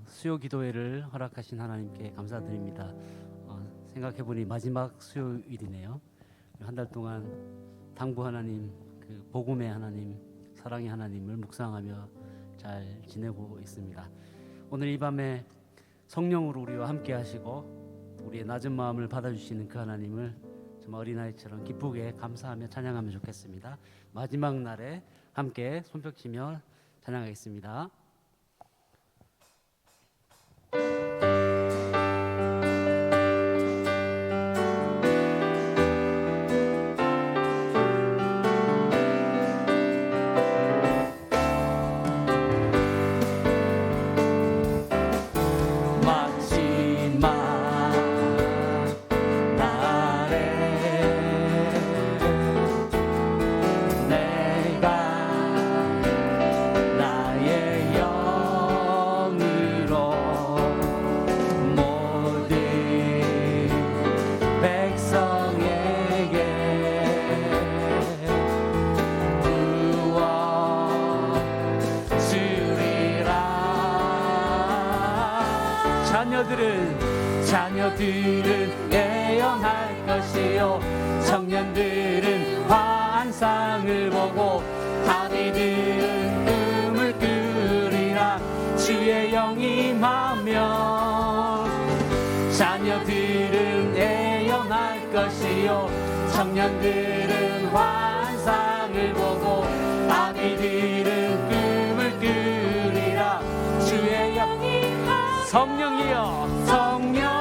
수요 기도회를 허락하신 하나님께 감사드립니다. 생각해보니 마지막 수요일이네요. 한 달 동안 당부 하나님, 그 복음의 하나님, 사랑의 하나님을 묵상하며 잘 지내고 있습니다. 오늘 이 밤에 성령으로 우리와 함께 하시고 우리의 낮은 마음을 받아주시는 그 하나님을 정말 어린아이처럼 기쁘게 감사하며 찬양하면 좋겠습니다. 마지막 날에 함께 손뼉치며 찬양하겠습니다. 자녀들은 예언할 것이요 청년들은 환상을 보고 아비들은 꿈을 꾸리라 주의 영이 임하며 자녀들은 예언할 것이요 청년들은 환상을 보고 아비들은 꿈을 꾸리라 주의 영이 임하며 성령이여 성령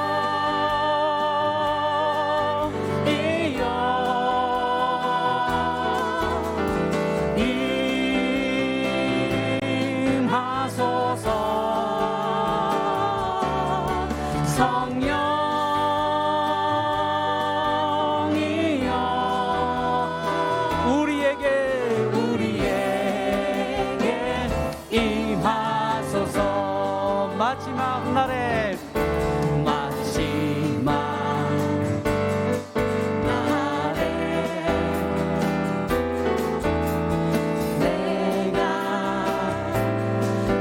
마지막 날에 내가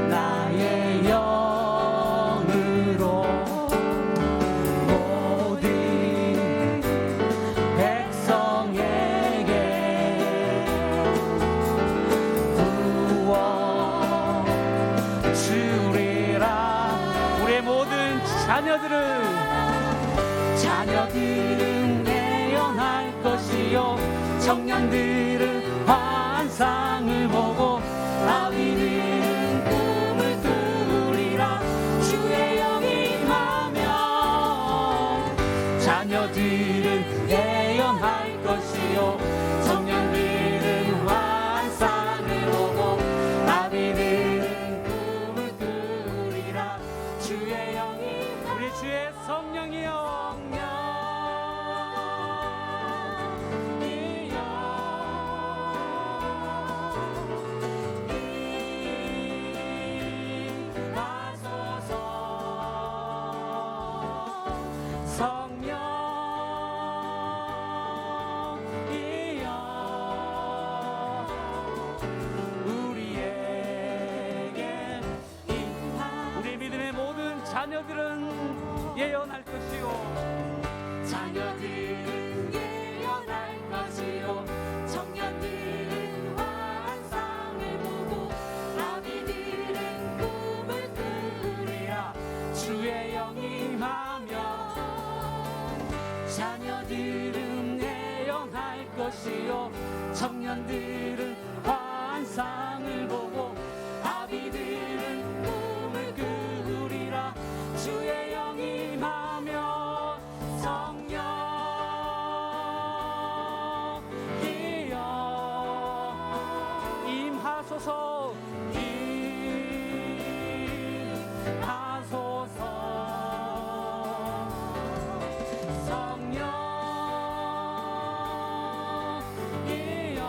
나의 영으로 모든 백성에게 구원 주리라. 우리의 모든 자녀들은 예언할 것이요 청년들은 환상을 보고 아비들은 꿈을 꾸리라 주의 영이 임하며 자녀들은 예언할 것이요 청년들은 환상을 보고 아비들은 꿈을 꾸리라 주의 영이 우리 주의 성령이여 자녀들은 예언할 것이요 자녀들은 예언할 것이요 청년들은 환상을 보고 아비들은 꿈을 꾸리라 주의 영이 임하며 자녀들은 예언할 것이요 청년들은 환상을 보고 아비들은 꿈을 꾸리라 주의 영이 임하며 성령이여 임하소서 임하소서 성령이여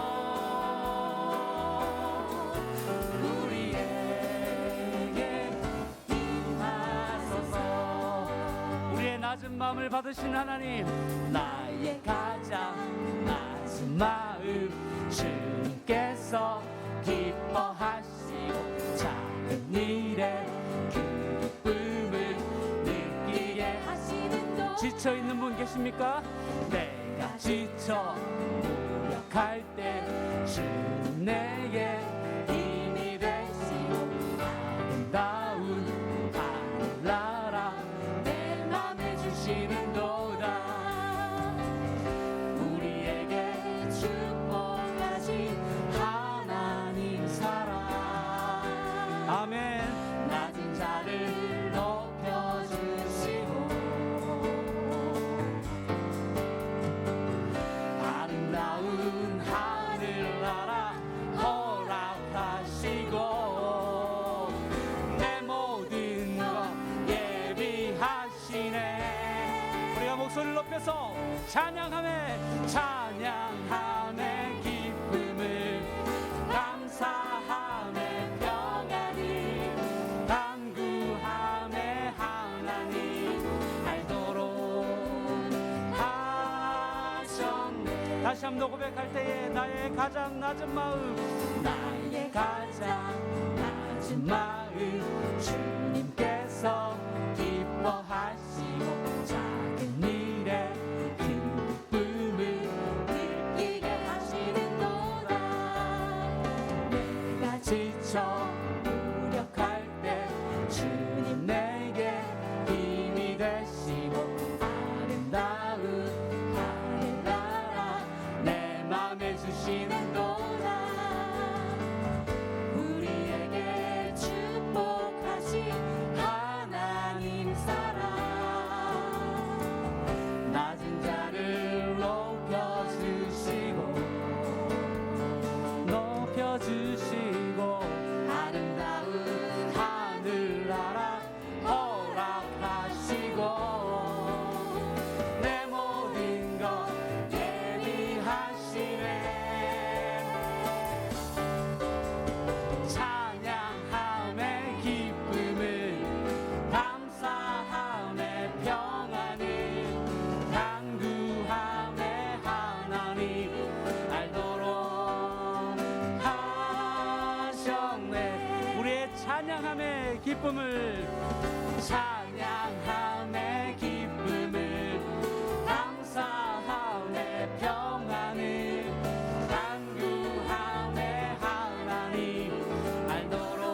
우리에게 임하소서. 우리의 낮은 마음을 받으신 하나님 나의 가장 낮은 마음 주님께서 기뻐하시고 작은 일에 기쁨 지쳐 있는 분 계십니까? 내가 지쳐 무력할 때 주님 내게 힘이 되시고 아름다운 하늘나라 내 맘에 주시는도다. 우리에게 축복하신 하나님 사랑 아멘. 낮은 자를 높여주시고 아름다운 하늘나라 허락하시고 내 모든 것 예비하시네. 우리가 목소리를 높여서 찬양하며 찬양하며 기쁨을 감사하며 평안을 간구하며 하나님 알도록 하셨네. 다시 한 번 고백할 때에 나의 가장 낮은 마음 나의 가장 낮은 마음 주님께서 기뻐하시고 작은 일에 큰 기쁨을 느끼게 하시는도다. 내가 지쳐 무력할 때 주님 내게 힘이 되시고 아름다운 하늘나라 내 맘에 주시는도다. 우리에게 축복하신 하나님 사랑 낮은 자를 높여주시고 아름다운 하늘나라 허락하시고 내 모든 것 예비하시네. 찬양하며 기쁨을 감사하며 평안을 간구하며 하나님 알도록 하셨네. 우리의 찬양하며 기쁨을 찬양하며 기쁨을 감사하며 평안을 간구하며 하나님 알도록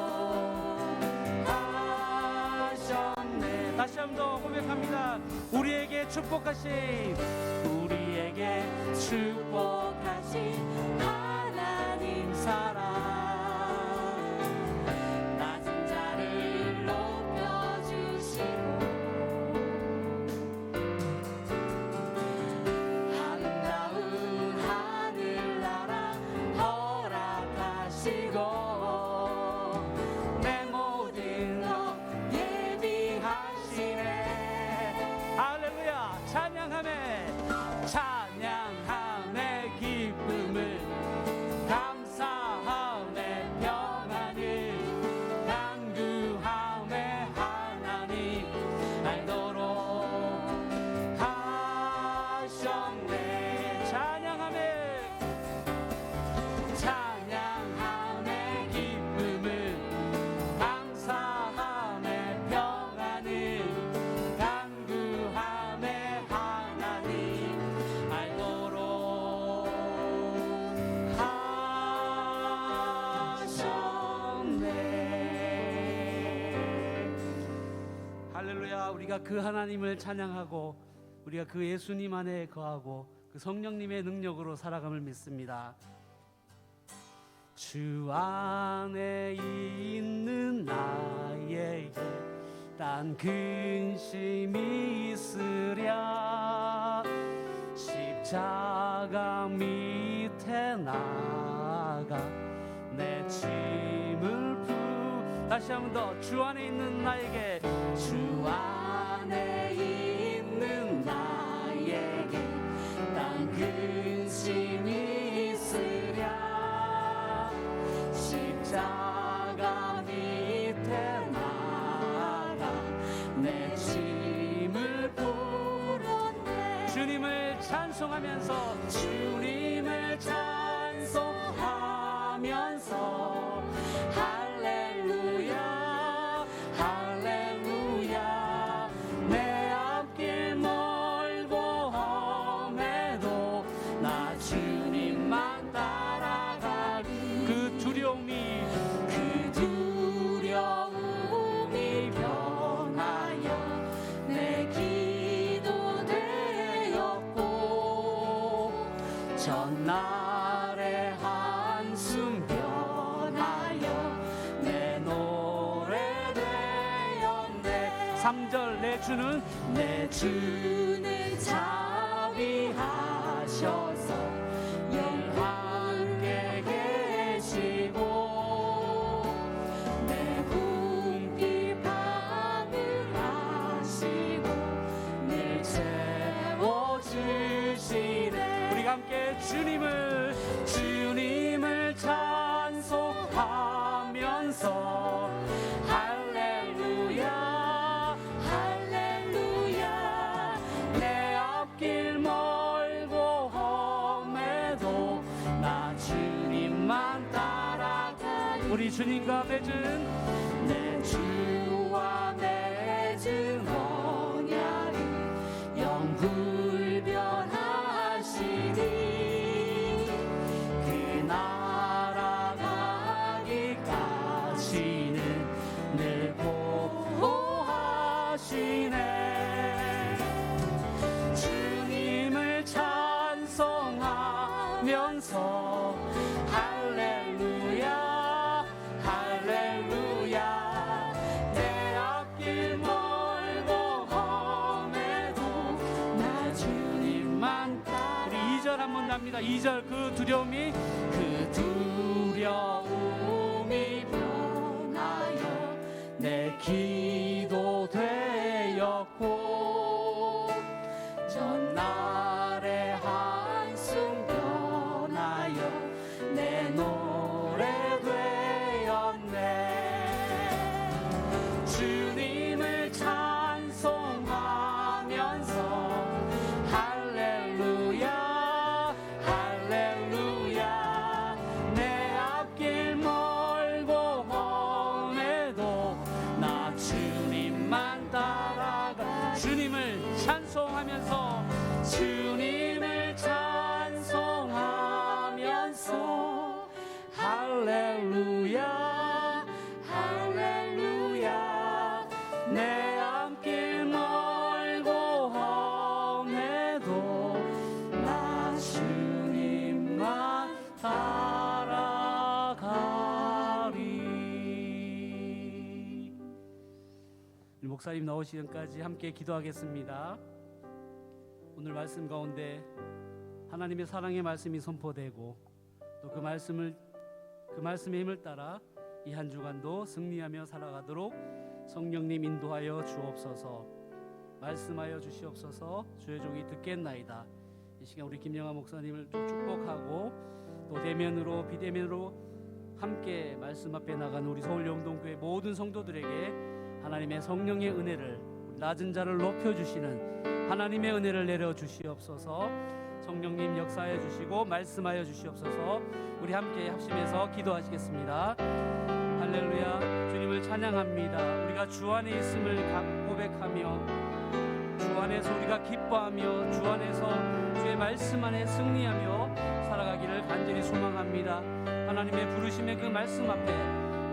하셨네. 다시 한 번 더 고백합니다. 우리에게 축복하신 하나님 사랑 낮은 자를 높여주시고 아름다운 하늘나라 허락하시고 내 모든 것 예비하시네. 할렐루야. 찬양하며 기쁨을 감사하며 평안을 간구하며 하나님 알도록 하셨네. 찬양하며 기쁨을 감사하며 평안을 간구하며 하나님 알도록 하셨네. 할렐루야. 우리가 그 하나님을 찬양하고 우리가 그 예수님 안에 거하고 그 성령님의 능력으로 살아감을 믿습니다. 주 안에 있는 나에게 딴 근심이 있으랴 십자가 밑에 나가 내 짐을 다시 한 번 더 주 안에 있는 나에게 주 안에 있는 나에게 딴 근심이 있으랴 십자가 밑에 나가 내 짐을 풀었네. 주님을 찬송하면서 주님을 찬송하면서 할렐루야 할렐루야 내 앞길 전날의 한숨 변하여 내 노래 되었네. 3절 내 주는 자비하셔서 함께 계시고 내 궁핍 하늘하시고 늘 채워주시네. 우리가 함께 주님을 찬송하면서 할렐루야 할렐루야. 내 앞길 멀고 험해도 나 주님만 따라가리. 우리 주님과 맺은 내 주와 맺은 언약이 영불변하시니 그 나라 가기까지는 늘 보호하시네. 주님을 찬송하면서 할렐루야 할렐루야. 내 앞길 멀고 험해도 나 주님만 따라. 우리 2절 한번 납니다. 2절 그 두려움이 변하여 내 기도 되었고 전날의 한숨 변하여 내 노래 되었네. 주님을 찬송하면서 할렐루야 할렐루야. 내 앞길 멀고 험해도 나 주님만 따라가. 주님을 찬송하면서 할렐루야 할렐루야. 내 앞길 멀고 험해도 나 주님만 따라가리. 목사님 나오시기까지 함께 기도하겠습니다. 오늘 말씀 가운데 하나님의 사랑의 말씀이 선포되고 또 그 말씀의 힘을 따라 이 한 주간도 승리하며 살아가도록 성령님 인도하여 주옵소서. 말씀하여 주시옵소서. 주의 종이 듣겠나이다. 이 시간 우리 김영하 목사님을 또 축복하고 또 대면으로 비대면으로 함께 말씀 앞에 나가는 우리 서울 영동교회 모든 성도들에게 하나님의 성령의 은혜를, 낮은 자를 높여주시는 하나님의 은혜를 내려주시옵소서. 성령님 역사해 주시고 말씀하여 주시옵소서. 우리 함께 합심해서 기도하시겠습니다. 할렐루야. 주님을 찬양합니다. 우리가 주 안에 있음을 고백하며 주 안에서 우리가 기뻐하며 주 안에서 주의 말씀 안에 승리하며 살아가기를 간절히 소망합니다. 하나님의 부르심의 그 말씀 앞에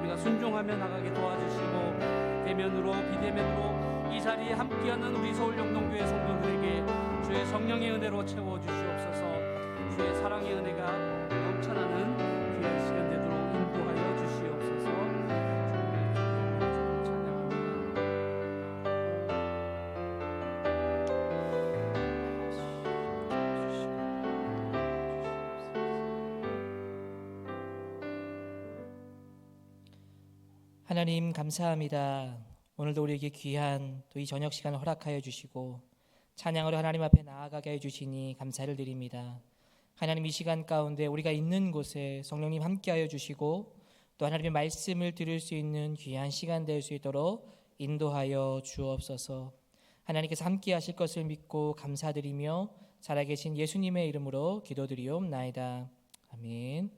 우리가 순종하며 나가게 도와주시고 대면으로 비대면으로 이 자리에 함께하는 우리 서울 영동교회 성도들에게 주의 성령의 은혜로 채워주시옵소서. 주의 사랑의 은혜가 넘쳐나는 귀한 시간 되도록 인도하여 주시옵소서. 하나님 감사합니다. 오늘도 우리에게 귀한 또 이 저녁 시간을 허락하여 주시고 찬양으로 하나님 앞에 나아가게 해주시니 감사를 드립니다. 하나님 이 시간 가운데 우리가 있는 곳에 성령님 함께하여 주시고 또 하나님의 말씀을 들을 수 있는 귀한 시간 될 수 있도록 인도하여 주옵소서. 하나님께서 함께하실 것을 믿고 감사드리며 살아계신 예수님의 이름으로 기도드리옵나이다. 아멘.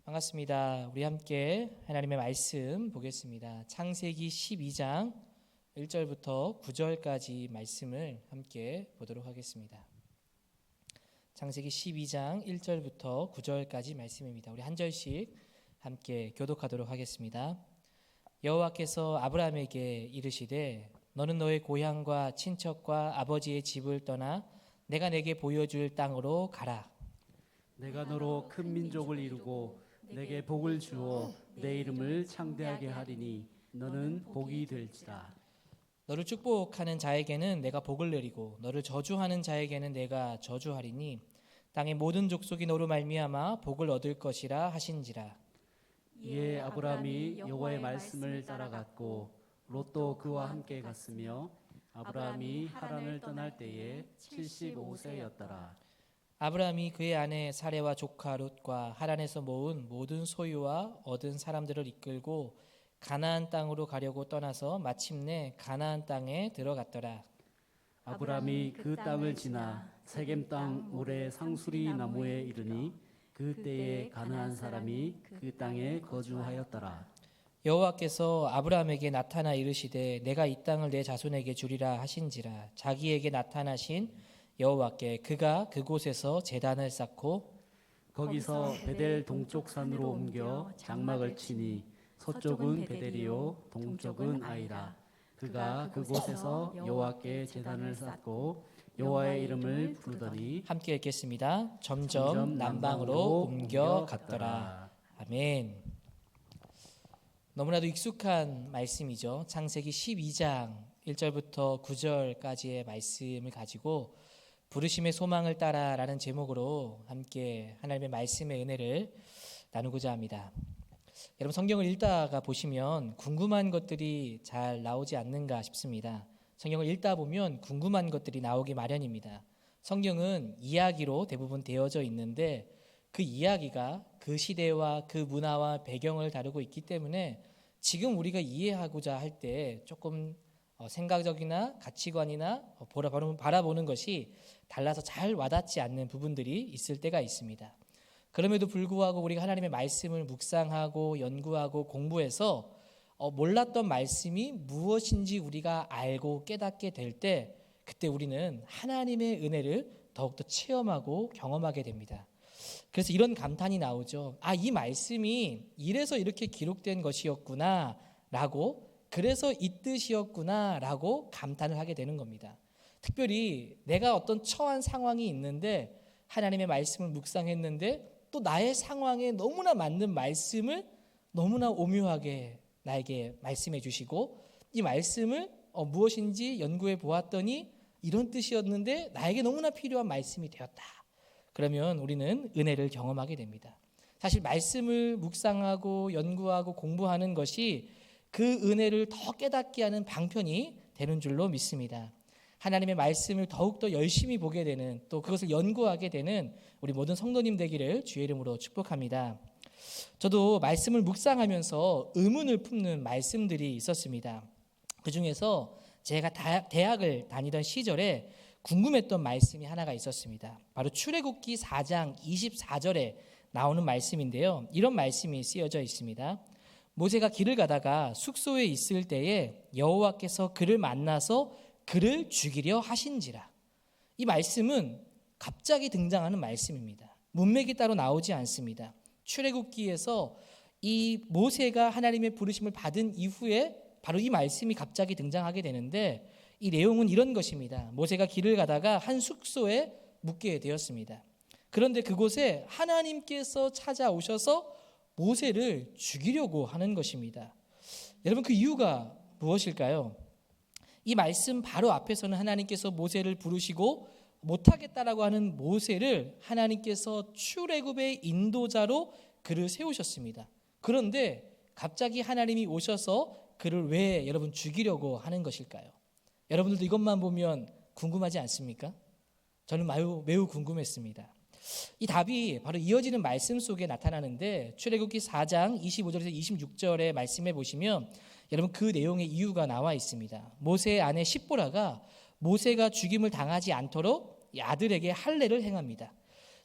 반갑습니다. 우리 함께 하나님의 말씀 보겠습니다. 창세기 12장 1절부터 9절까지 말씀을 함께 보도록 하겠습니다. 창세기 12장 1절부터 9절까지 말씀입니다. 우리 한 절씩 함께 교독하도록 하겠습니다. 여호와께서 아브라함에게 이르시되 너는 너의 고향과 친척과 아버지의 집을 떠나 내가 내게 보여줄 땅으로 가라. 내가 너로 큰 민족을 이루고 내게 복을 주어 내 이름을 창대하게 하리니 너는 복이 될지라. 너를 축복하는 자에게는 내가 복을 내리고 너를 저주하는 자에게는 내가 저주하리니 땅의 모든 족속이 너로 말미암아 복을 얻을 것이라 하신지라. 이에 아브라함이 여호와의 말씀을 따라갔고 롯도 그와 함께 갔으며 아브라함이 하란을 떠날 때에 75세였더라. 아브라함이 그의 아내 사레와 조카 롯과 하란에서 모은 모든 소유와 얻은 사람들을 이끌고 가나안 땅으로 가려고 떠나서 마침내 가나안 땅에 들어갔더라. 아브라함이 그 땅을 지나 세겜 땅 모래 상수리 나무에 이르니 그때에 가나안 사람이 그 땅에 거주하였더라. 여호와께서 아브라함에게 나타나 이르시되 내가 이 땅을 내 자손에게 주리라 하신지라. 자기에게 나타나신 여호와께 그가 그곳에서 제단을 쌓고 거기서 베델 동쪽 산으로 옮겨 장막을 치니 서쪽은 베델이요 동쪽은 아이라. 그가 그곳에서 여호와께 제단을 쌓고 여호와의 이름을 부르더니 함께 읽겠습니다. 점점 남방으로 옮겨갔더라. 아멘. 너무나도 익숙한 말씀이죠. 창세기 12장 1절부터 9절까지의 말씀을 가지고 부르심의 소망을 따라라는 제목으로 함께 하나님의 말씀의 은혜를 나누고자 합니다. 여러분 성경을 읽다가 보시면 궁금한 것들이 잘 나오지 않는가 싶습니다. 성경을 읽다 보면 궁금한 것들이 나오기 마련입니다. 성경은 이야기로 대부분 되어져 있는데 그 이야기가 그 시대와 그 문화와 배경을 다루고 있기 때문에 지금 우리가 이해하고자 할 때 조금 생각적이나 가치관이나 바라보는 것이 달라서 잘 와닿지 않는 부분들이 있을 때가 있습니다. 그럼에도 불구하고 우리가 하나님의 말씀을 묵상하고 연구하고 공부해서 몰랐던 말씀이 무엇인지 우리가 알고 깨닫게 될 때 그때 우리는 하나님의 은혜를 더욱더 체험하고 경험하게 됩니다. 그래서 이런 감탄이 나오죠. 이 말씀이 이래서 이렇게 기록된 것이었구나 라고, 그래서 이 뜻이었구나 라고 감탄을 하게 되는 겁니다. 특별히 내가 어떤 처한 상황이 있는데 하나님의 말씀을 묵상했는데 또 나의 상황에 너무나 맞는 말씀을 너무나 오묘하게 나에게 말씀해 주시고 이 말씀을 무엇인지 연구해 보았더니 이런 뜻이었는데 나에게 너무나 필요한 말씀이 되었다. 그러면 우리는 은혜를 경험하게 됩니다. 사실 말씀을 묵상하고 연구하고 공부하는 것이 그 은혜를 더 깨닫게 하는 방편이 되는 줄로 믿습니다. 하나님의 말씀을 더욱더 열심히 보게 되는, 또 그것을 연구하게 되는 우리 모든 성도님 되기를 주의 이름으로 축복합니다. 저도 말씀을 묵상하면서 의문을 품는 말씀들이 있었습니다. 그중에서 제가 대학을 다니던 시절에 궁금했던 말씀이 하나가 있었습니다. 바로 출애굽기 4장 24절에 나오는 말씀인데요. 이런 말씀이 쓰여져 있습니다. 모세가 길을 가다가 숙소에 있을 때에 여호와께서 그를 만나서 그를 죽이려 하신지라. 이 말씀은 갑자기 등장하는 말씀입니다. 문맥이 따로 나오지 않습니다. 출애굽기에서 이 모세가 하나님의 부르심을 받은 이후에 바로 이 말씀이 갑자기 등장하게 되는데 이 내용은 이런 것입니다. 모세가 길을 가다가 한 숙소에 묵게 되었습니다. 그런데 그곳에 하나님께서 찾아오셔서 모세를 죽이려고 하는 것입니다. 여러분 그 이유가 무엇일까요? 이 말씀 바로 앞에서는 하나님께서 모세를 부르시고 못하겠다라고 하는 모세를 하나님께서 출애굽의 인도자로 그를 세우셨습니다. 그런데 갑자기 하나님이 오셔서 그를 왜 여러분 죽이려고 하는 것일까요? 여러분들도 이것만 보면 궁금하지 않습니까? 저는 매우 궁금했습니다. 이 답이 바로 이어지는 말씀 속에 나타나는데 출애굽기 4장 25절에서 26절의 말씀에 보시면 여러분 그 내용의 이유가 나와 있습니다. 모세의 아내 십보라가 모세가 죽임을 당하지 않도록 이 아들에게 할례를 행합니다.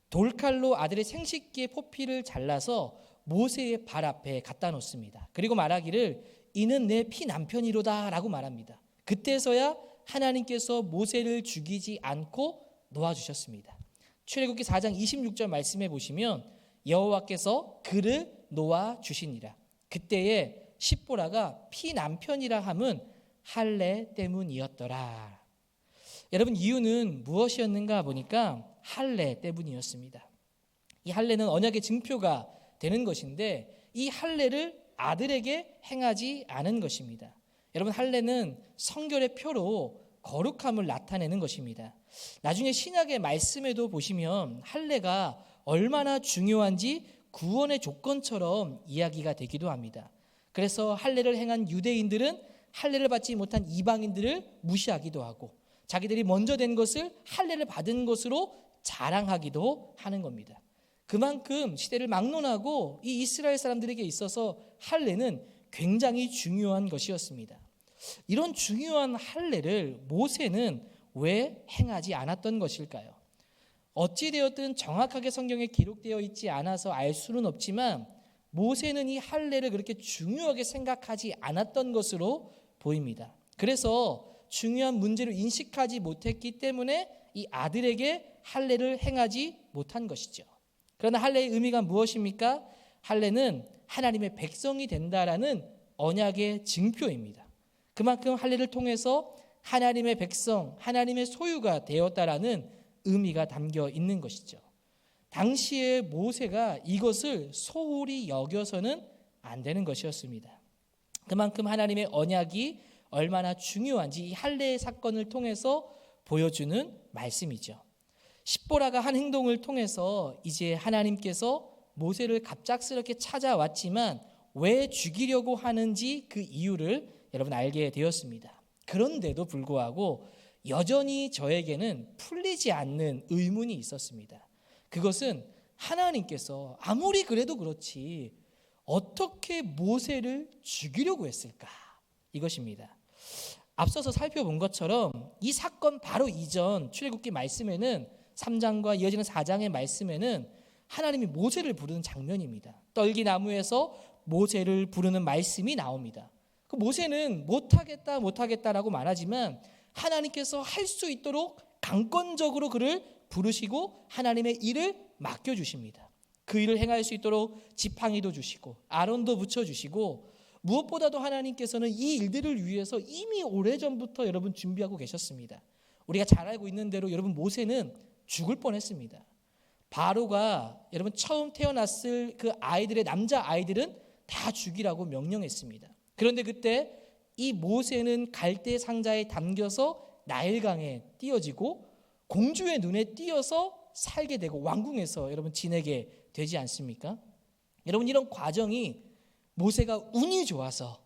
돌칼로 아들의 생식기의 포피를 잘라서 모세의 발 앞에 갖다 놓습니다. 그리고 말하기를 이는 내 피남편이로다 라고 말합니다. 그때서야 하나님께서 모세를 죽이지 않고 놓아주셨습니다. 출애굽기 4장 26절 말씀에 보시면 여호와께서 그를 놓아주시니라. 그때에 십보라가 피남편이라 함은 할례 때문이었더라. 여러분 이유는 무엇이었는가 보니까 할례 때문이었습니다. 이 할례는 언약의 증표가 되는 것인데 이 할례를 아들에게 행하지 않은 것입니다. 여러분 할례는 성결의 표로 거룩함을 나타내는 것입니다. 나중에 신약의 말씀에도 보시면 할례가 얼마나 중요한지 구원의 조건처럼 이야기가 되기도 합니다. 그래서 할례를 행한 유대인들은 할례를 받지 못한 이방인들을 무시하기도 하고 자기들이 먼저 된 것을 할례를 받은 것으로 자랑하기도 하는 겁니다. 그만큼 시대를 막론하고 이 이스라엘 사람들에게 있어서 할례는 굉장히 중요한 것이었습니다. 이런 중요한 할례를 모세는 왜 행하지 않았던 것일까요? 어찌되었든 정확하게 성경에 기록되어 있지 않아서 알 수는 없지만 모세는 이 할례를 그렇게 중요하게 생각하지 않았던 것으로 보입니다. 그래서 중요한 문제를 인식하지 못했기 때문에 이 아들에게 할례를 행하지 못한 것이죠. 그러나 할례의 의미가 무엇입니까? 할례는 하나님의 백성이 된다라는 언약의 증표입니다. 그만큼 할례를 통해서 하나님의 백성, 하나님의 소유가 되었다라는 의미가 담겨 있는 것이죠. 당시에 모세가 이것을 소홀히 여겨서는 안 되는 것이었습니다. 그만큼 하나님의 언약이 얼마나 중요한지 이 할례의 사건을 통해서 보여주는 말씀이죠. 십보라가 한 행동을 통해서 이제 하나님께서 모세를 갑작스럽게 찾아왔지만 왜 죽이려고 하는지 그 이유를 여러분 알게 되었습니다. 그런데도 불구하고 여전히 저에게는 풀리지 않는 의문이 있었습니다. 그것은 하나님께서 아무리 그래도 그렇지 어떻게 모세를 죽이려고 했을까? 이것입니다. 앞서서 살펴본 것처럼 이 사건 바로 이전 출애굽기 말씀에는 3장과 이어지는 4장의 말씀에는 하나님이 모세를 부르는 장면입니다. 떨기나무에서 모세를 부르는 말씀이 나옵니다. 그 모세는 못하겠다라고 말하지만 하나님께서 할 수 있도록 강권적으로 그를 부르시고 하나님의 일을 맡겨주십니다. 그 일을 행할 수 있도록 지팡이도 주시고 아론도 붙여주시고 무엇보다도 하나님께서는 이 일들을 위해서 이미 오래전부터 여러분 준비하고 계셨습니다. 우리가 잘 알고 있는 대로 여러분 모세는 죽을 뻔했습니다. 바로가 여러분 처음 태어났을 그 아이들의 남자 아이들은 다 죽이라고 명령했습니다. 그런데 그때 이 모세는 갈대 상자에 담겨서 나일강에 띄어지고 공주의 눈에 띄어서 살게 되고 왕궁에서 여러분 지내게 되지 않습니까? 여러분 이런 과정이 모세가 운이 좋아서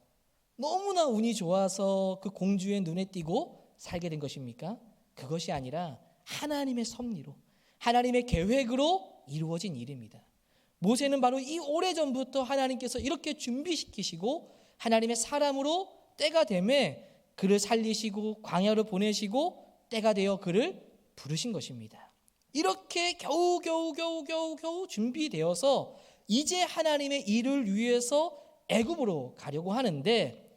너무나 운이 좋아서 그 공주의 눈에 띄고 살게 된 것입니까? 그것이 아니라 하나님의 섭리로 하나님의 계획으로 이루어진 일입니다. 모세는 바로 이 오래전부터 하나님께서 이렇게 준비시키시고 하나님의 사람으로 때가 되매 그를 살리시고 광야로 보내시고 때가 되어 그를 부르신 것입니다. 이렇게 겨우 준비되어서 이제 하나님의 일을 위해서 애굽으로 가려고 하는데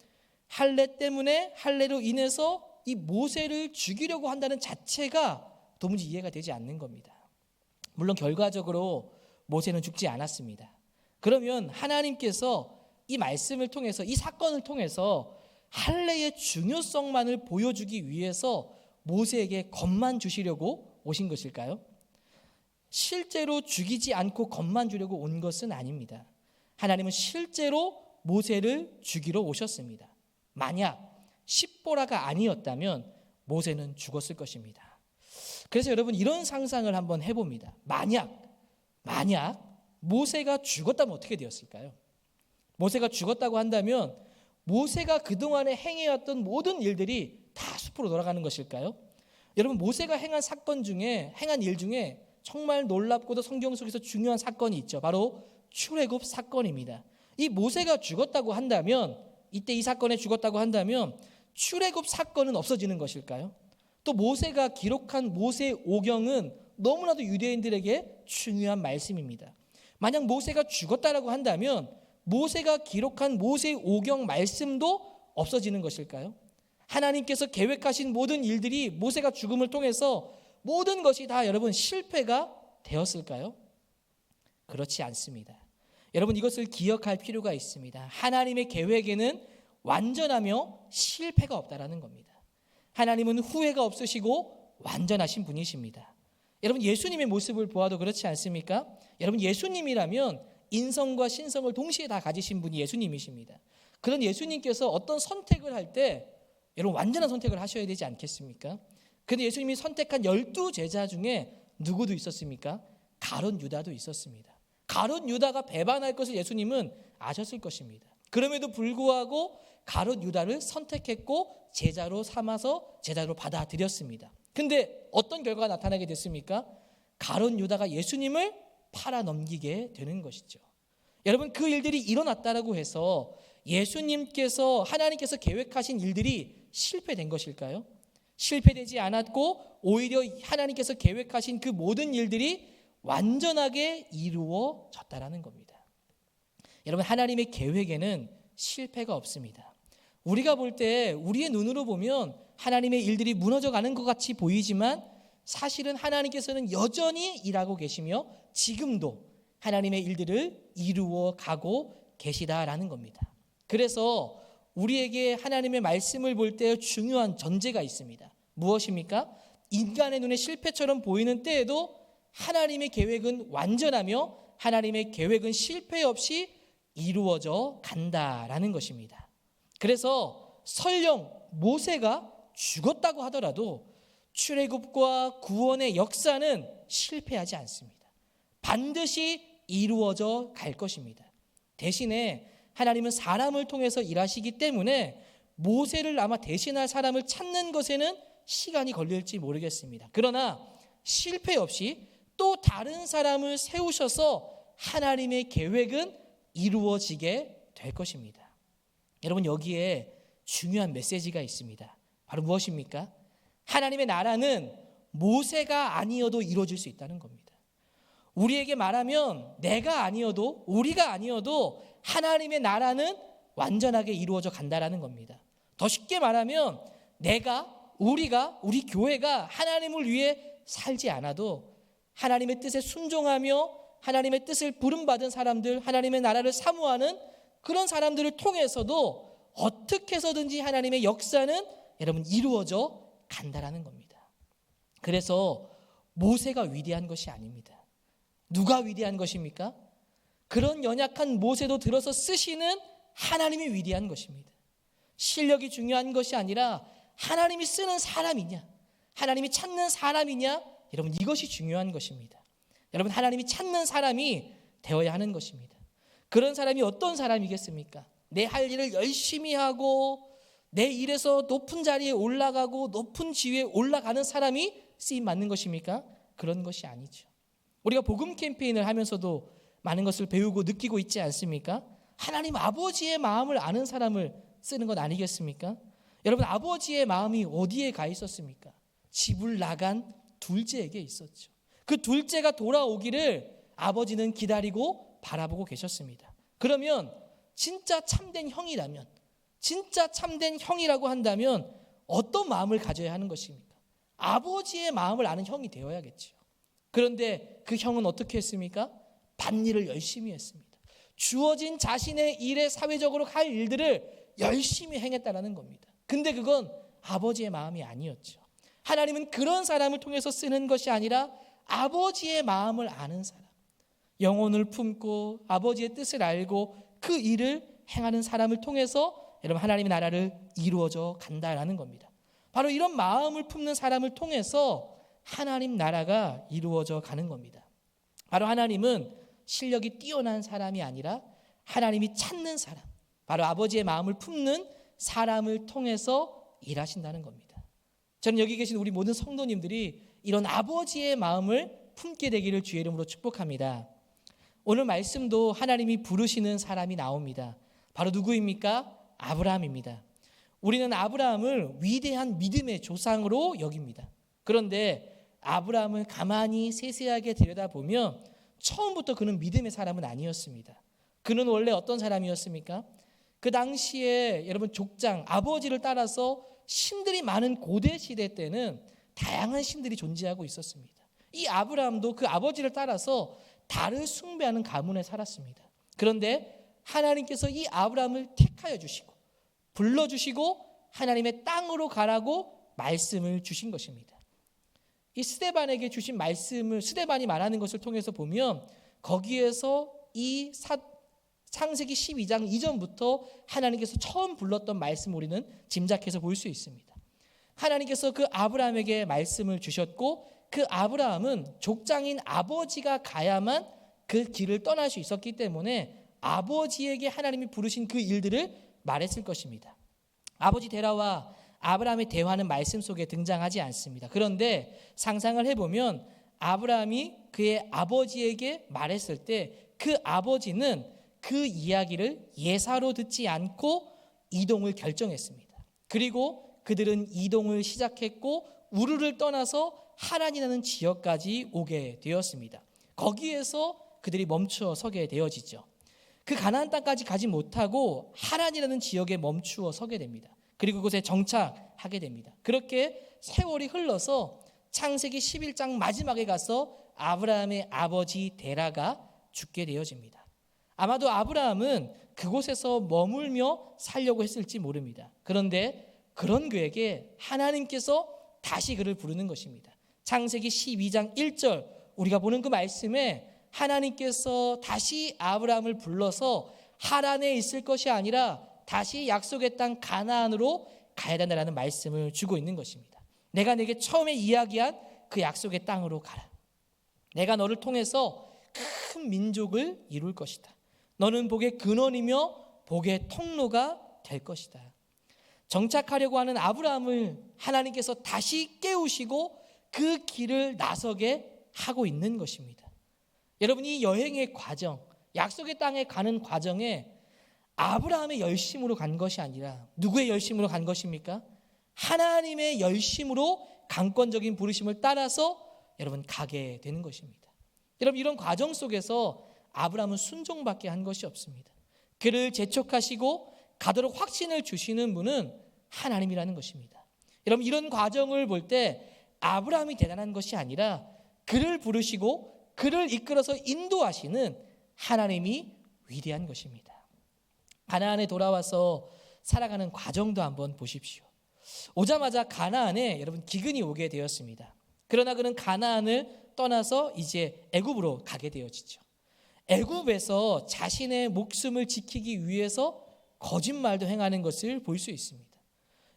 할례 때문에 할례로 인해서 이 모세를 죽이려고 한다는 자체가 도무지 이해가 되지 않는 겁니다. 물론 결과적으로 모세는 죽지 않았습니다. 그러면 하나님께서 이 말씀을 통해서 이 사건을 통해서 할례의 중요성만을 보여주기 위해서 모세에게 겁만 주시려고 오신 것일까요? 실제로 죽이지 않고 겁만 주려고 온 것은 아닙니다. 하나님은 실제로 모세를 죽이러 오셨습니다. 만약 십보라가 아니었다면 모세는 죽었을 것입니다. 그래서 여러분 이런 상상을 한번 해봅니다. 만약 모세가 죽었다면 어떻게 되었을까요? 모세가 죽었다고 한다면 모세가 그동안에 행해왔던 모든 일들이 다 숲으로 돌아가는 것일까요? 여러분 모세가 행한 일 중에 정말 놀랍고도 성경 속에서 중요한 사건이 있죠. 바로 출애굽 사건입니다. 이 모세가 죽었다고 한다면 이때 이 사건에 죽었다고 한다면 출애굽 사건은 없어지는 것일까요? 또 모세가 기록한 모세오경은 너무나도 유대인들에게 중요한 말씀입니다. 만약 모세가 죽었다라고 한다면 모세가 기록한 모세오경 말씀도 없어지는 것일까요? 하나님께서 계획하신 모든 일들이 모세가 죽음을 통해서 모든 것이 다 여러분 실패가 되었을까요? 그렇지 않습니다. 여러분 이것을 기억할 필요가 있습니다. 하나님의 계획에는 완전하며 실패가 없다라는 겁니다. 하나님은 후회가 없으시고 완전하신 분이십니다. 여러분 예수님의 모습을 보아도 그렇지 않습니까? 여러분 예수님이라면 인성과 신성을 동시에 다 가지신 분이 예수님이십니다. 그런 예수님께서 어떤 선택을 할 때 여러분 완전한 선택을 하셔야 되지 않겠습니까? 그런데 예수님이 선택한 12제자 중에 누구도 있었습니까? 가룟 유다도 있었습니다. 가룟 유다가 배반할 것을 예수님은 아셨을 것입니다. 그럼에도 불구하고 가룟 유다를 선택했고 제자로 삼아서 제자로 받아들였습니다. 근데 어떤 결과가 나타나게 됐습니까? 가룟 유다가 예수님을 팔아넘기게 되는 것이죠. 여러분 그 일들이 일어났다라고 해서 예수님께서 하나님께서 계획하신 일들이 실패된 것일까요? 실패되지 않았고 오히려 하나님께서 계획하신 그 모든 일들이 완전하게 이루어졌다라는 겁니다. 여러분 하나님의 계획에는 실패가 없습니다. 우리가 볼 때 우리의 눈으로 보면 하나님의 일들이 무너져가는 것 같이 보이지만 사실은 하나님께서는 여전히 일하고 계시며 지금도 하나님의 일들을 이루어 가고 계시다라는 겁니다. 그래서 우리에게 하나님의 말씀을 볼 때 중요한 전제가 있습니다. 무엇입니까? 인간의 눈에 실패처럼 보이는 때에도 하나님의 계획은 완전하며 하나님의 계획은 실패 없이 이루어져 간다라는 것입니다. 그래서 설령 모세가 죽었다고 하더라도 출애굽과 구원의 역사는 실패하지 않습니다. 반드시 이루어져 갈 것입니다. 대신에 하나님은 사람을 통해서 일하시기 때문에 모세를 아마 대신할 사람을 찾는 것에는 시간이 걸릴지 모르겠습니다. 그러나 실패 없이 또 다른 사람을 세우셔서 하나님의 계획은 이루어지게 될 것입니다. 여러분 여기에 중요한 메시지가 있습니다. 바로 무엇입니까? 하나님의 나라는 모세가 아니어도 이루어질 수 있다는 겁니다. 우리에게 말하면 내가 아니어도 우리가 아니어도 하나님의 나라는 완전하게 이루어져 간다라는 겁니다. 더 쉽게 말하면 우리 교회가 하나님을 위해 살지 않아도 하나님의 뜻에 순종하며 하나님의 뜻을 부름받은 사람들, 하나님의 나라를 사모하는 그런 사람들을 통해서도 어떻게 해서든지 하나님의 역사는 여러분 이루어져 간다라는 겁니다. 그래서 모세가 위대한 것이 아닙니다. 누가 위대한 것입니까? 그런 연약한 모세도 들어서 쓰시는 하나님이 위대한 것입니다. 실력이 중요한 것이 아니라 하나님이 쓰는 사람이냐, 하나님이 찾는 사람이냐, 여러분 이것이 중요한 것입니다. 여러분 하나님이 찾는 사람이 되어야 하는 것입니다. 그런 사람이 어떤 사람이겠습니까? 내 할 일을 열심히 하고 내 일에서 높은 자리에 올라가고 높은 지위에 올라가는 사람이 쓰임 받는 것입니까? 그런 것이 아니죠. 우리가 복음 캠페인을 하면서도 많은 것을 배우고 느끼고 있지 않습니까? 하나님 아버지의 마음을 아는 사람을 쓰는 것 아니겠습니까? 여러분 아버지의 마음이 어디에 가 있었습니까? 집을 나간 둘째에게 있었죠. 그 둘째가 돌아오기를 아버지는 기다리고 바라보고 계셨습니다. 그러면 진짜 참된 형이라면, 진짜 참된 형이라고 한다면 어떤 마음을 가져야 하는 것입니까? 아버지의 마음을 아는 형이 되어야겠죠. 그런데 그 형은 어떻게 했습니까? 밭일을 열심히 했습니다. 주어진 자신의 일에 사회적으로 할 일들을 열심히 행했다라는 겁니다. 근데 그건 아버지의 마음이 아니었죠. 하나님은 그런 사람을 통해서 쓰는 것이 아니라 아버지의 마음을 아는 사람, 영혼을 품고 아버지의 뜻을 알고 그 일을 행하는 사람을 통해서 여러분 하나님의 나라를 이루어져 간다라는 겁니다. 바로 이런 마음을 품는 사람을 통해서 하나님 나라가 이루어져 가는 겁니다. 바로 하나님은 실력이 뛰어난 사람이 아니라 하나님이 찾는 사람, 바로 아버지의 마음을 품는 사람을 통해서 일하신다는 겁니다. 저는 여기 계신 우리 모든 성도님들이 이런 아버지의 마음을 품게 되기를 주의 이름으로 축복합니다. 오늘 말씀도 하나님이 부르시는 사람이 나옵니다. 바로 누구입니까? 아브라함입니다. 우리는 아브라함을 위대한 믿음의 조상으로 여깁니다. 그런데 아브라함을 가만히 세세하게 들여다보면 처음부터 그는 믿음의 사람은 아니었습니다. 그는 원래 어떤 사람이었습니까? 그 당시에 여러분 족장, 아버지를 따라서 신들이 많은 고대 시대 때는 다양한 신들이 존재하고 있었습니다. 이 아브라함도 그 아버지를 따라서 달을 숭배하는 가문에 살았습니다. 그런데 하나님께서 이 아브라함을 택하여 주시고 불러주시고 하나님의 땅으로 가라고 말씀을 주신 것입니다. 이 스데반에게 주신 말씀을 스데반이 말하는 것을 통해서 보면 거기에서 이 창세기 12장 이전부터 하나님께서 처음 불렀던 말씀을 우리는 짐작해서 볼 수 있습니다. 하나님께서 그 아브라함에게 말씀을 주셨고 그 아브라함은 족장인 아버지가 가야만 그 길을 떠날 수 있었기 때문에 아버지에게 하나님이 부르신 그 일들을 말했을 것입니다. 아버지 데라와 아브라함의 대화는 말씀 속에 등장하지 않습니다. 그런데 상상을 해보면 아브라함이 그의 아버지에게 말했을 때 그 아버지는 그 이야기를 예사로 듣지 않고 이동을 결정했습니다. 그리고 그들은 이동을 시작했고 우르를 떠나서 하란이라는 지역까지 오게 되었습니다. 거기에서 그들이 멈추어 서게 되어지죠. 그 가나안 땅까지 가지 못하고 하란이라는 지역에 멈추어 서게 됩니다. 그리고 그곳에 정착하게 됩니다. 그렇게 세월이 흘러서 창세기 11장 마지막에 가서 아브라함의 아버지 데라가 죽게 되어집니다. 아마도 아브라함은 그곳에서 머물며 살려고 했을지 모릅니다. 그런데 그런 그에게 하나님께서 다시 그를 부르는 것입니다. 창세기 12장 1절 우리가 보는 그 말씀에 하나님께서 다시 아브라함을 불러서 하란에 있을 것이 아니라 다시 약속의 땅 가나안으로 가야 된다는 말씀을 주고 있는 것입니다. 내가 내게 처음에 이야기한 그 약속의 땅으로 가라. 내가 너를 통해서 큰 민족을 이룰 것이다. 너는 복의 근원이며 복의 통로가 될 것이다. 정착하려고 하는 아브라함을 하나님께서 다시 깨우시고 그 길을 나서게 하고 있는 것입니다. 여러분, 이 여행의 과정, 약속의 땅에 가는 과정에 아브라함의 열심으로 간 것이 아니라 누구의 열심으로 간 것입니까? 하나님의 열심으로 강권적인 부르심을 따라서 여러분 가게 되는 것입니다. 여러분, 이런 과정 속에서 아브라함은 순종밖에 한 것이 없습니다. 그를 재촉하시고 가도록 확신을 주시는 분은 하나님이라는 것입니다. 여러분, 이런 과정을 볼 때 아브라함이 대단한 것이 아니라 그를 부르시고 그를 이끌어서 인도하시는 하나님이 위대한 것입니다. 가나안에 돌아와서 살아가는 과정도 한번 보십시오. 오자마자 가나안에 여러분 기근이 오게 되었습니다. 그러나 그는 가나안을 떠나서 이제 애굽으로 가게 되어지죠. 애굽에서 자신의 목숨을 지키기 위해서 거짓말도 행하는 것을 볼 수 있습니다.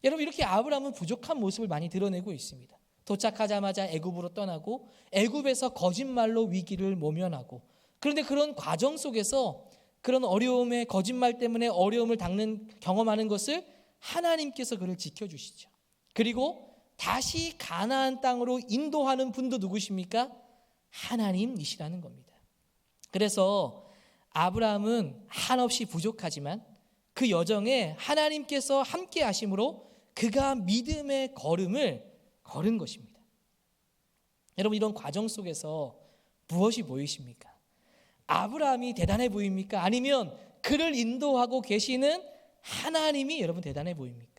여러분, 이렇게 아브라함은 부족한 모습을 많이 드러내고 있습니다. 도착하자마자 애굽으로 떠나고 애굽에서 거짓말로 위기를 모면하고, 그런데 그런 과정 속에서 그런 어려움에 거짓말 때문에 어려움을 경험하는 것을 하나님께서 그를 지켜주시죠. 그리고 다시 가나안 땅으로 인도하는 분도 누구십니까? 하나님이시라는 겁니다. 그래서 아브라함은 한없이 부족하지만 그 여정에 하나님께서 함께 하심으로 그가 믿음의 걸음을 걸은 것입니다. 여러분, 이런 과정 속에서 무엇이 보이십니까? 아브라함이 대단해 보입니까? 아니면 그를 인도하고 계시는 하나님이 여러분 대단해 보입니까?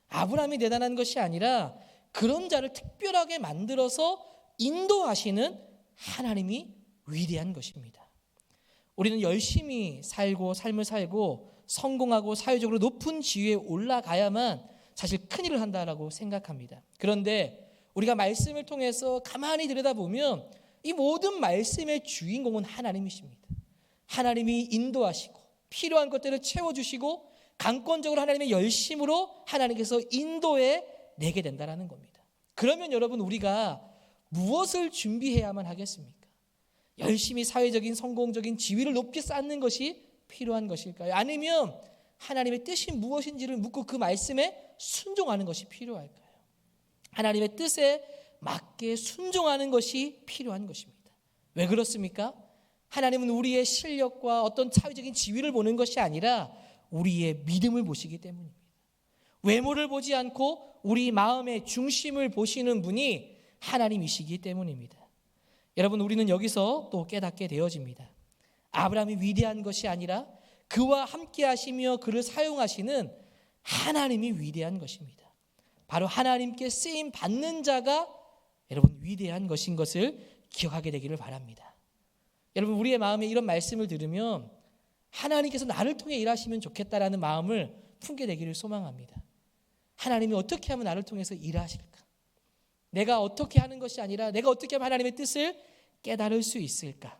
아브라함이 대단한 것이 아니라 그런 자를 특별하게 만들어서 인도하시는 하나님이 위대한 것입니다. 우리는 열심히 삶을 살고 성공하고 사회적으로 높은 지위에 올라가야만 사실 큰일을 한다라고 생각합니다. 그런데 우리가 말씀을 통해서 가만히 들여다보면 이 모든 말씀의 주인공은 하나님이십니다. 하나님이 인도하시고 필요한 것들을 채워주시고 강권적으로 하나님의 열심으로 하나님께서 인도해 내게 된다는 겁니다. 그러면 여러분, 우리가 무엇을 준비해야만 하겠습니까? 열심히 사회적인 성공적인 지위를 높게 쌓는 것이 필요한 것일까요? 아니면 하나님의 뜻이 무엇인지를 묻고 그 말씀에 순종하는 것이 필요할까요? 하나님의 뜻에 맞게 순종하는 것이 필요한 것입니다. 왜 그렇습니까? 하나님은 우리의 실력과 어떤 사회적인 지위를 보는 것이 아니라 우리의 믿음을 보시기 때문입니다. 외모를 보지 않고 우리 마음의 중심을 보시는 분이 하나님이시기 때문입니다. 여러분, 우리는 여기서 또 깨닫게 되어집니다. 아브라함이 위대한 것이 아니라 그와 함께 하시며 그를 사용하시는 하나님이 위대한 것입니다. 바로 하나님께 쓰임 받는 자가 여러분 위대한 것인 것을 기억하게 되기를 바랍니다. 여러분, 우리의 마음에 이런 말씀을 들으면 하나님께서 나를 통해 일하시면 좋겠다라는 마음을 품게 되기를 소망합니다. 하나님이 어떻게 하면 나를 통해서 일하실까? 내가 어떻게 하는 것이 아니라 내가 어떻게 하면 하나님의 뜻을 깨달을 수 있을까?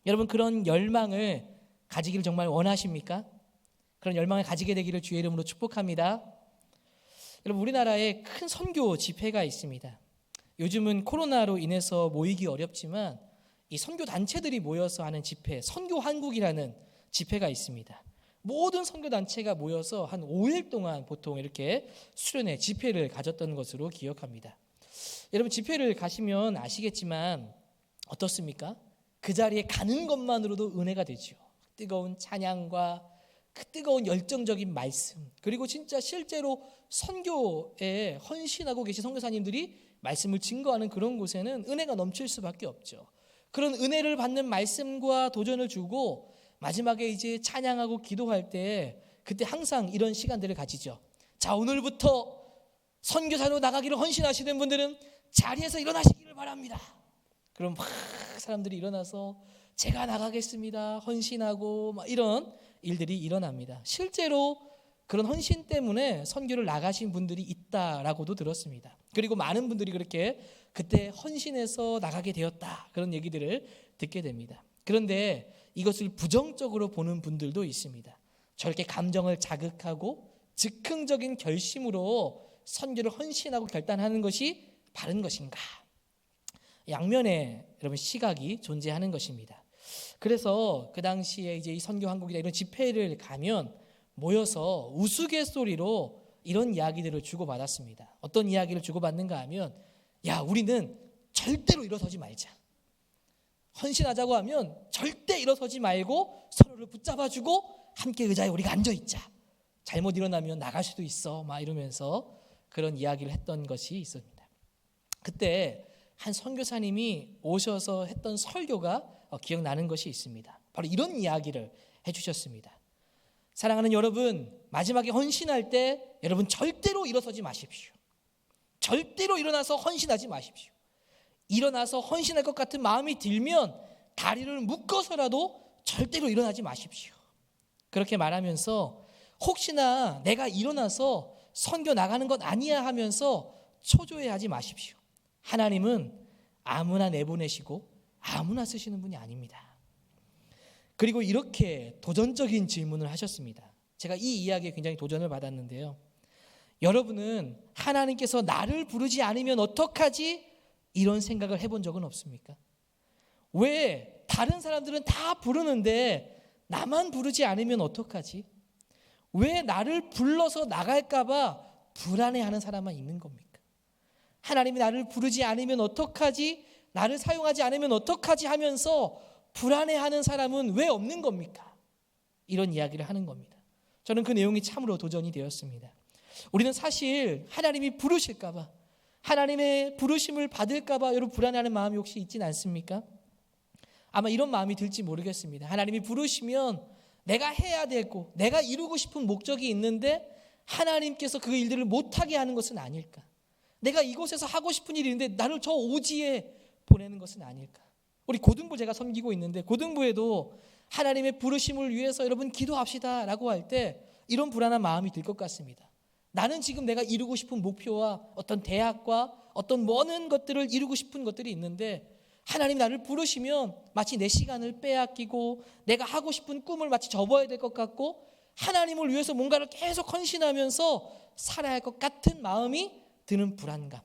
여러분, 그런 열망을 가지기를 정말 원하십니까? 그런 열망을 가지게 되기를 주의 이름으로 축복합니다. 여러분, 우리나라에 큰 선교 집회가 있습니다. 요즘은 코로나로 인해서 모이기 어렵지만 이 선교 단체들이 모여서 하는 집회, 선교 한국이라는 집회가 있습니다. 모든 선교 단체가 모여서 한 5일 동안 보통 이렇게 수련회 집회를 가졌던 것으로 기억합니다. 여러분, 집회를 가시면 아시겠지만 어떻습니까? 그 자리에 가는 것만으로도 은혜가 되죠. 뜨거운 찬양과 그 뜨거운 열정적인 말씀, 그리고 진짜 실제로 선교에 헌신하고 계신 선교사님들이 말씀을 증거하는 그런 곳에는 은혜가 넘칠 수밖에 없죠. 그런 은혜를 받는 말씀과 도전을 주고 마지막에 이제 찬양하고 기도할 때 그때 항상 이런 시간들을 가지죠. 자, 오늘부터 선교사로 나가기를 헌신하시는 분들은 자리에서 일어나시기를 바랍니다. 그럼 막 사람들이 일어나서 제가 나가겠습니다 헌신하고 막 이런 일들이 일어납니다. 실제로 그런 헌신 때문에 선교를 나가신 분들이 있다라고도 들었습니다. 그리고 많은 분들이 그렇게 그때 헌신해서 나가게 되었다, 그런 얘기들을 듣게 됩니다. 그런데 이것을 부정적으로 보는 분들도 있습니다. 저렇게 감정을 자극하고 즉흥적인 결심으로 선교를 헌신하고 결단하는 것이 바른 것인가? 양면의 여러분 시각이 존재하는 것입니다. 그래서 그 당시에 이제 이 선교 한국이나 이런 집회를 가면 모여서 우스갯소리로 이런 이야기들을 주고받았습니다. 어떤 이야기를 주고받는가 하면, 야, 우리는 절대로 일어서지 말자. 헌신하자고 하면 절대 일어서지 말고 서로를 붙잡아주고 함께 의자에 우리가 앉아있자. 잘못 일어나면 나갈 수도 있어. 막 이러면서 그런 이야기를 했던 것이 있습니다. 그때 한 선교사님이 오셔서 했던 설교가 기억나는 것이 있습니다. 바로 이런 이야기를 해주셨습니다. 사랑하는 여러분, 마지막에 헌신할 때 여러분 절대로 일어서지 마십시오. 절대로 일어나서 헌신하지 마십시오. 일어나서 헌신할 것 같은 마음이 들면 다리를 묶어서라도 절대로 일어나지 마십시오. 그렇게 말하면서 혹시나 내가 일어나서 선교 나가는 것 아니야 하면서 초조해하지 마십시오. 하나님은 아무나 내보내시고 아무나 쓰시는 분이 아닙니다. 그리고 이렇게 도전적인 질문을 하셨습니다. 제가 이 이야기에 굉장히 도전을 받았는데요. 여러분은 하나님께서 나를 부르지 않으면 어떡하지? 이런 생각을 해본 적은 없습니까? 왜 다른 사람들은 다 부르는데 나만 부르지 않으면 어떡하지? 왜 나를 불러서 나갈까 봐 불안해하는 사람만 있는 겁니까? 하나님이 나를 부르지 않으면 어떡하지? 나를 사용하지 않으면 어떡하지? 하면서 불안해하는 사람은 왜 없는 겁니까? 이런 이야기를 하는 겁니다. 저는 그 내용이 참으로 도전이 되었습니다. 우리는 사실 하나님이 부르실까 봐, 하나님의 부르심을 받을까 봐 여러분 불안해하는 마음이 혹시 있진 않습니까? 아마 이런 마음이 들지 모르겠습니다. 하나님이 부르시면 내가 해야 되고 내가 이루고 싶은 목적이 있는데 하나님께서 그 일들을 못하게 하는 것은 아닐까? 내가 이곳에서 하고 싶은 일이 있는데 나를 저 오지에 보내는 것은 아닐까? 우리 고등부 제가 섬기고 있는데 고등부에도 하나님의 부르심을 위해서 여러분 기도합시다 라고 할 때 이런 불안한 마음이 들 것 같습니다. 나는 지금 내가 이루고 싶은 목표와 어떤 대학과 어떤 많은 것들을 이루고 싶은 것들이 있는데 하나님 나를 부르시면 마치 내 시간을 빼앗기고 내가 하고 싶은 꿈을 마치 접어야 될 것 같고 하나님을 위해서 뭔가를 계속 헌신하면서 살아야 할 것 같은 마음이 드는 불안감.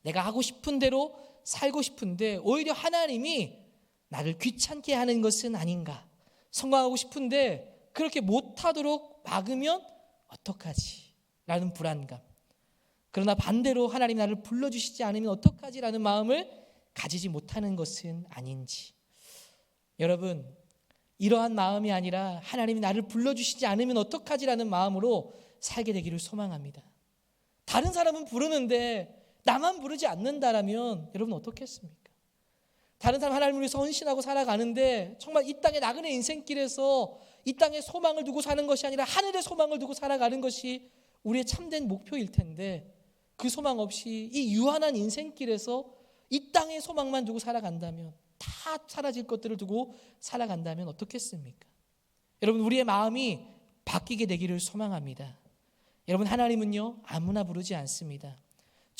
내가 하고 싶은 대로 살고 싶은데 오히려 하나님이 나를 귀찮게 하는 것은 아닌가? 성공하고 싶은데 그렇게 못하도록 막으면 어떡하지? 라는 불안감. 그러나 반대로 하나님 나를 불러주시지 않으면 어떡하지? 라는 마음을 가지지 못하는 것은 아닌지. 여러분, 이러한 마음이 아니라 하나님이 나를 불러주시지 않으면 어떡하지? 라는 마음으로 살게 되기를 소망합니다. 다른 사람은 부르는데 나만 부르지 않는다라면 여러분 어떻겠습니까? 다른 사람 하나님을 위해서 헌신하고 살아가는데 정말 이 땅의 나그네 인생길에서 이 땅에 소망을 두고 사는 것이 아니라 하늘의 소망을 두고 살아가는 것이 우리의 참된 목표일 텐데 그 소망 없이 이 유한한 인생길에서 이 땅의 소망만 두고 살아간다면, 다 사라질 것들을 두고 살아간다면 어떻겠습니까? 여러분, 우리의 마음이 바뀌게 되기를 소망합니다. 여러분, 하나님은요 아무나 부르지 않습니다.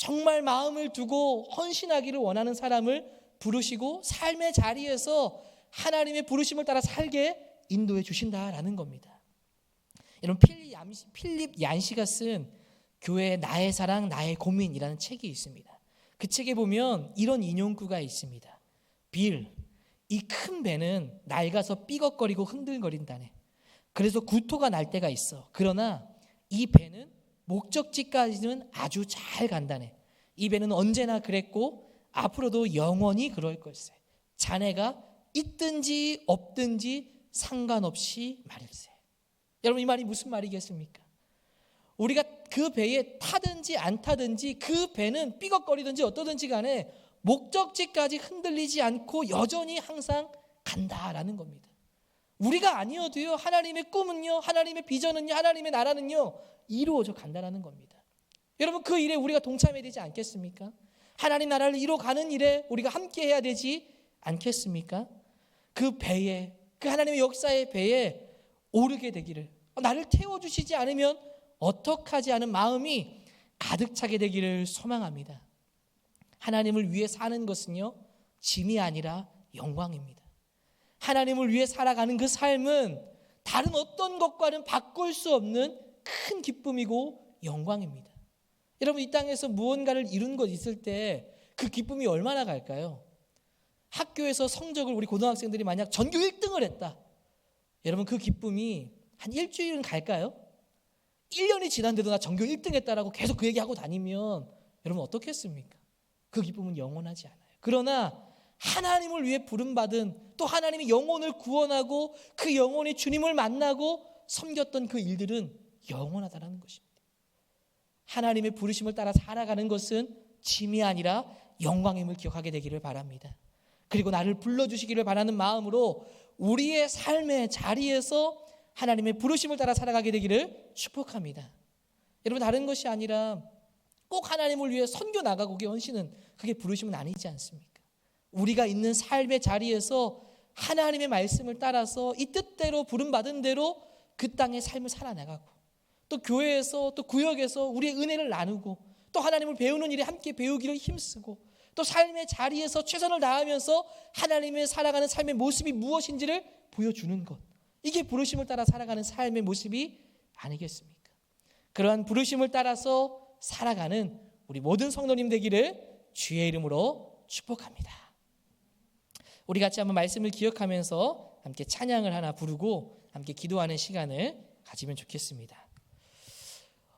정말 마음을 두고 헌신하기를 원하는 사람을 부르시고 삶의 자리에서 하나님의 부르심을 따라 살게 인도해 주신다라는 겁니다. 여러분, 필립 얀시가 쓴 교회의 나의 사랑 나의 고민이라는 책이 있습니다. 그 책에 보면 이런 인용구가 있습니다. 빌, 이 큰 배는 낡아서 삐걱거리고 흔들거린다네. 그래서 구토가 날 때가 있어. 그러나 이 배는 목적지까지는 아주 잘 간다네. 이 배는 언제나 그랬고 앞으로도 영원히 그럴 걸세. 자네가 있든지 없든지 상관없이 말일세. 여러분, 이 말이 무슨 말이겠습니까? 우리가 그 배에 타든지 안 타든지 그 배는 삐걱거리든지 어떠든지 간에 목적지까지 흔들리지 않고 여전히 항상 간다라는 겁니다. 우리가 아니어도요, 하나님의 꿈은요, 하나님의 비전은요, 하나님의 나라는요 이루어져 간다라는 겁니다. 여러분, 그 일에 우리가 동참해야 되지 않겠습니까? 하나님 나라를 이루어가는 일에 우리가 함께 해야 되지 않겠습니까? 그 배에, 그 하나님의 역사의 배에 오르게 되기를, 나를 태워주시지 않으면 어떡하지 하는 마음이 가득 차게 되기를 소망합니다. 하나님을 위해 사는 것은요, 짐이 아니라 영광입니다. 하나님을 위해 살아가는 그 삶은 다른 어떤 것과는 바꿀 수 없는 큰 기쁨이고 영광입니다. 여러분, 이 땅에서 무언가를 이룬 것 있을 때 그 기쁨이 얼마나 갈까요? 학교에서 성적을 우리 고등학생들이 만약 전교 1등을 했다. 여러분, 그 기쁨이 한 일주일은 갈까요? 1년이 지났는데도 나 전교 1등 했다라고 계속 그 얘기하고 다니면 여러분 어떻겠습니까? 그 기쁨은 영원하지 않아요. 그러나 하나님을 위해 부름받은, 또 하나님이 영혼을 구원하고 그 영혼이 주님을 만나고 섬겼던 그 일들은 영원하다는 것입니다. 하나님의 부르심을 따라 살아가는 것은 짐이 아니라 영광임을 기억하게 되기를 바랍니다. 그리고 나를 불러주시기를 바라는 마음으로 우리의 삶의 자리에서 하나님의 부르심을 따라 살아가게 되기를 축복합니다. 여러분, 다른 것이 아니라 꼭 하나님을 위해 선교 나가고 그게 헌신은, 그게 부르심은 아니지 않습니까? 우리가 있는 삶의 자리에서 하나님의 말씀을 따라서 이 뜻대로 부름받은 대로 그 땅의 삶을 살아나가고, 또 교회에서 또 구역에서 우리의 은혜를 나누고, 또 하나님을 배우는 일에 함께 배우기를 힘쓰고, 또 삶의 자리에서 최선을 다하면서 하나님의 살아가는 삶의 모습이 무엇인지를 보여주는 것, 이게 부르심을 따라 살아가는 삶의 모습이 아니겠습니까? 그러한 부르심을 따라서 살아가는 우리 모든 성도님 되기를 주의 이름으로 축복합니다. 우리 같이 한번 말씀을 기억하면서 함께 찬양을 하나 부르고 함께 기도하는 시간을 가지면 좋겠습니다.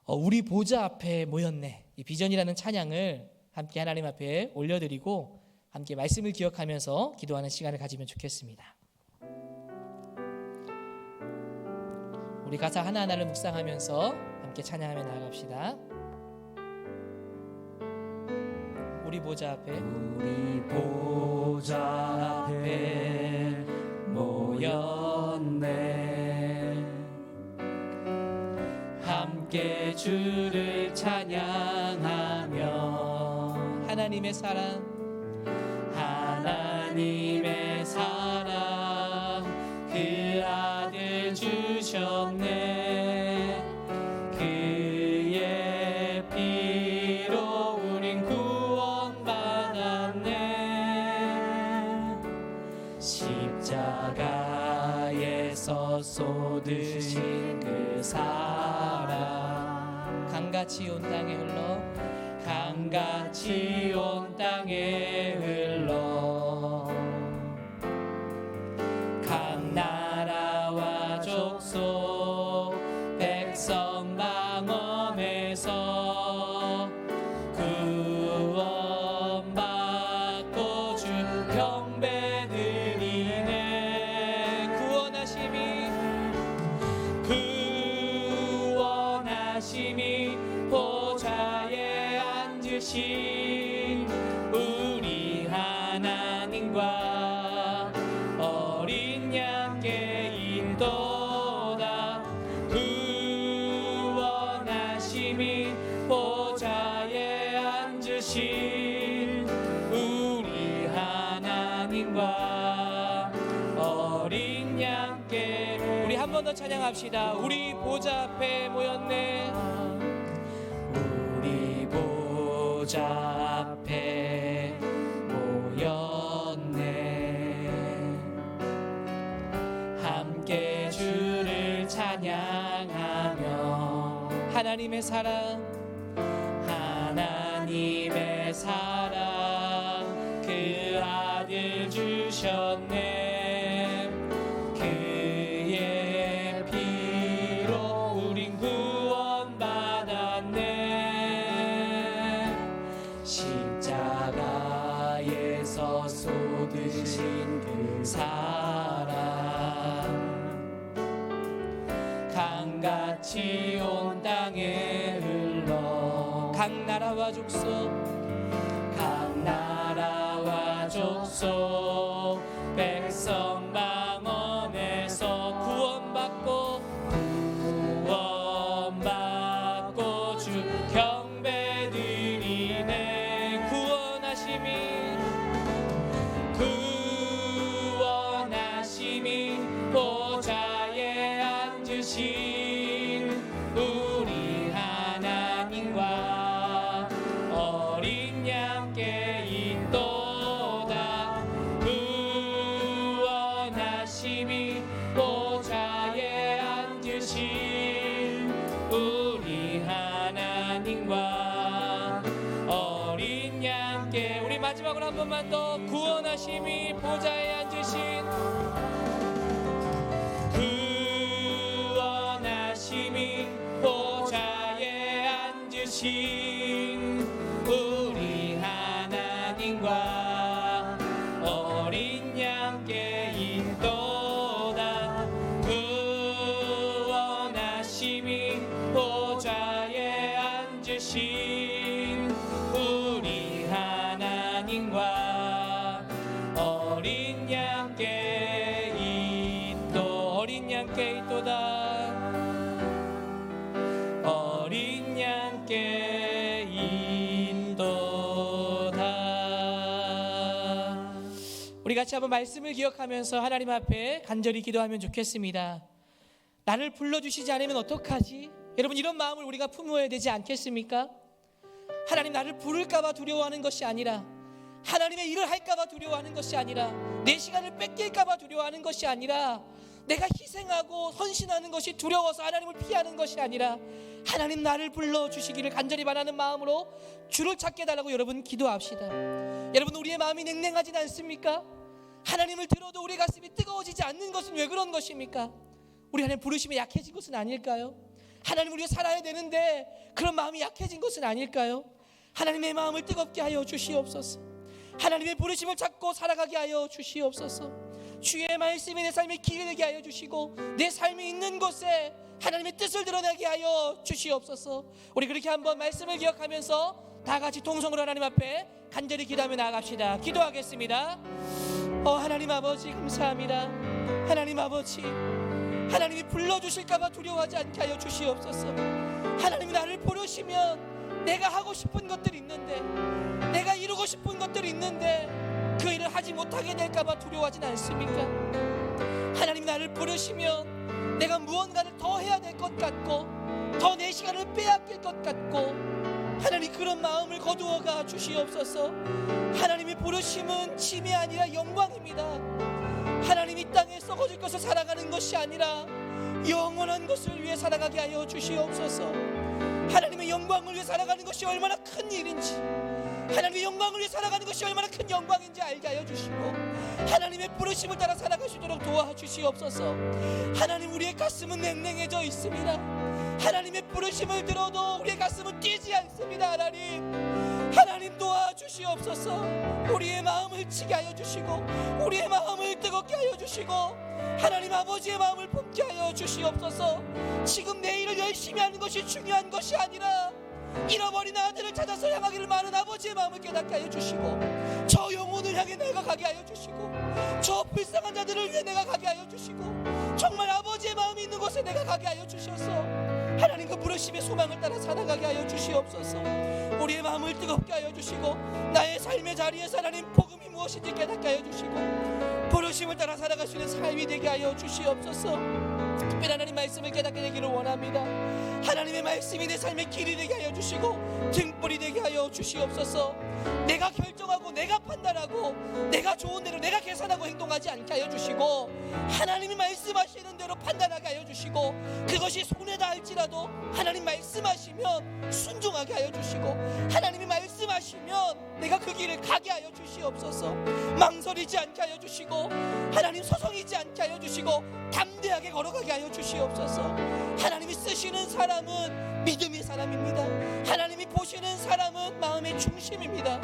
우리 보좌 앞에 모였네, 이 비전이라는 찬양을 함께 하나님 앞에 올려드리고 함께 말씀을 기억하면서 기도하는 시간을 가지면 좋겠습니다. 우리 가사 하나하나를 묵상하면서 함께 찬양하며 나아갑시다. 우리 보좌 앞에, 우리 보좌 앞에 모였네. 함께 주를 찬양하며 하나님의 사랑, 하나님의 사랑 그 아들 주셨네. 그의 피로 우린 구원받았네. 십자가에서 쏟으신 그 사랑 강같이 온 땅에 흘러, 강같이 온 땅에 흘러 각 나라와 족속 백성 방언에서 구원받고 주 경배드리네. 구원하심이 보좌에 앉으신 우리 하나님과 어린 양께 인도다. 구원하심이 보좌에 앉으신 우리 하나님과 어린 양께. 우리 한 번 더 찬양합시다. 우리 보좌 앞에 모였네. 우리 보좌 보좌 앞에 모였네. 함께 주를 찬양하며 하나님의 사랑 그 아들 주셨네. 그의 피로 우린 구원받았네. 십자가에서 쏟으신 그 사랑 강같이 온 땅에 흘러 각 나라와 족속 백성 방언에서 구원받고 주 경배드리네. 구원하심이 보좌에 앉으신 우리 하나님과 어린 양께 있도다. 구원하심이 보좌에 앉으신 우리 하나님과 어린 양께. 우리 마지막으로 한 번만 더. 구원하심이 보좌에 앉으신 보좌에 앉으신 우리 하나님과 어린 양께 있도다. 구원하심이 보좌에 앉으신 우리 하나님과 어린 양께 있도다. 어린 양께 있도다. 우리 같이 한번 말씀을 기억하면서 하나님 앞에 간절히 기도하면 좋겠습니다. 나를 불러주시지 않으면 어떡하지? 여러분, 이런 마음을 우리가 품어야 되지 않겠습니까? 하나님, 나를 부를까봐 두려워하는 것이 아니라, 하나님의 일을 할까봐 두려워하는 것이 아니라, 내 시간을 뺏길까봐 두려워하는 것이 아니라, 내가 희생하고 헌신하는 것이 두려워서 하나님을 피하는 것이 아니라, 하나님 나를 불러주시기를 간절히 바라는 마음으로 주를 찾게 해달라고 여러분 기도합시다. 여러분, 우리의 마음이 냉랭하진 않습니까? 하나님을 들어도 우리 가슴이 뜨거워지지 않는 것은 왜 그런 것입니까? 우리 하나님 부르심에 약해진 것은 아닐까요? 하나님 우리가 살아야 되는데 그런 마음이 약해진 것은 아닐까요? 하나님의 마음을 뜨겁게 하여 주시옵소서. 하나님의 부르심을 찾고 살아가게 하여 주시옵소서. 주의 말씀이 내 삶에 길이 되게 하여 주시고, 내 삶이 있는 곳에 하나님의 뜻을 드러내게 하여 주시옵소서. 우리 그렇게 한번 말씀을 기억하면서 다 같이 동성으로 하나님 앞에 간절히 기도하며 나아갑시다. 기도하겠습니다. 하나님 아버지, 감사합니다. 하나님 아버지, 하나님이 불러주실까봐 두려워하지 않게 하여 주시옵소서. 하나님이 나를 부르시면 내가 하고 싶은 것들이 있는데, 내가 이루고 싶은 것들이 있는데 그 일을 하지 못하게 될까봐 두려워하진 않습니까? 하나님이 나를 부르시면 내가 무언가를 더 해야 될 것 같고, 더 내 시간을 빼앗길 것 같고, 하나님 그런 마음을 거두어가 주시옵소서. 하나님이 부르심은 짐이 아니라 영광입니다. 하나님 이 땅에 썩어질 것을 살아가는 것이 아니라 영원한 것을 위해 살아가게 하여 주시옵소서. 하나님의 영광을 위해 살아가는 것이 얼마나 큰 일인지, 하나님의 영광을 위해 살아가는 것이 얼마나 큰 영광인지 알게 하여 주시고, 하나님의 부르심을 따라 살아갈 수 있도록 도와주시옵소서. 하나님, 우리의 가슴은 냉랭해져 있습니다. 하나님의 부르심을 들어도 우리의 가슴은 뛰지 않습니다. 하나님 도와주시옵소서. 우리의 마음을 치게 하여 주시고, 우리의 마음을 뜨겁게 하여 주시고, 하나님 아버지의 마음을 품게 하여 주시옵소서. 지금 내 일을 열심히 하는 것이 중요한 것이 아니라, 잃어버린 아들을 찾아서 향하기를 많은 아버지의 마음을 깨닫게 하여 주시고, 저 영혼을 향해 내가 가게 하여 주시고, 저 불쌍한 자들을 위해 내가 가게 하여 주시고, 정말 아버지의 마음이 있는 곳에 내가 가게 하여 주셔서 하나님 그 부르심의 소망을 따라 살아가게 하여 주시옵소서. 우리의 마음을 뜨겁게 하여 주시고, 나의 삶의 자리에서 하나님 복음이 무엇인지 깨닫게 하여 주시고, 부르심을 따라 살아갈 수 수 있는 삶이 되게 하여 주시옵소서. 특별히 하나님 말씀을 깨닫게 되기를 원합니다. 하나님의 말씀이 내 삶의 길이 되게 하여 주시고 등불이 되게 하여 주시옵소서. 내가 결정하고 내가 판단하고 내가 좋은 대로 내가 계산하고 행동하지 않게 하여 주시고 하나님이 말씀하시는 대로 판단하게 하여 주시고 그것이 손해다 할지라도 하나님 말씀하시면 순종하게 하여 주시고 하나님이 말씀하시면 내가 그 길을 가게 하여 주시옵소서. 망설이지 않게 하여 주시고 하나님 서성이지 않게 하여 주시고 담대하게 걸어가게 하여 주시옵소서. 하나님이 쓰시는 사람은 믿음의 사람입니다. 하나님이 보시는 사람은 마음의 중심입니다.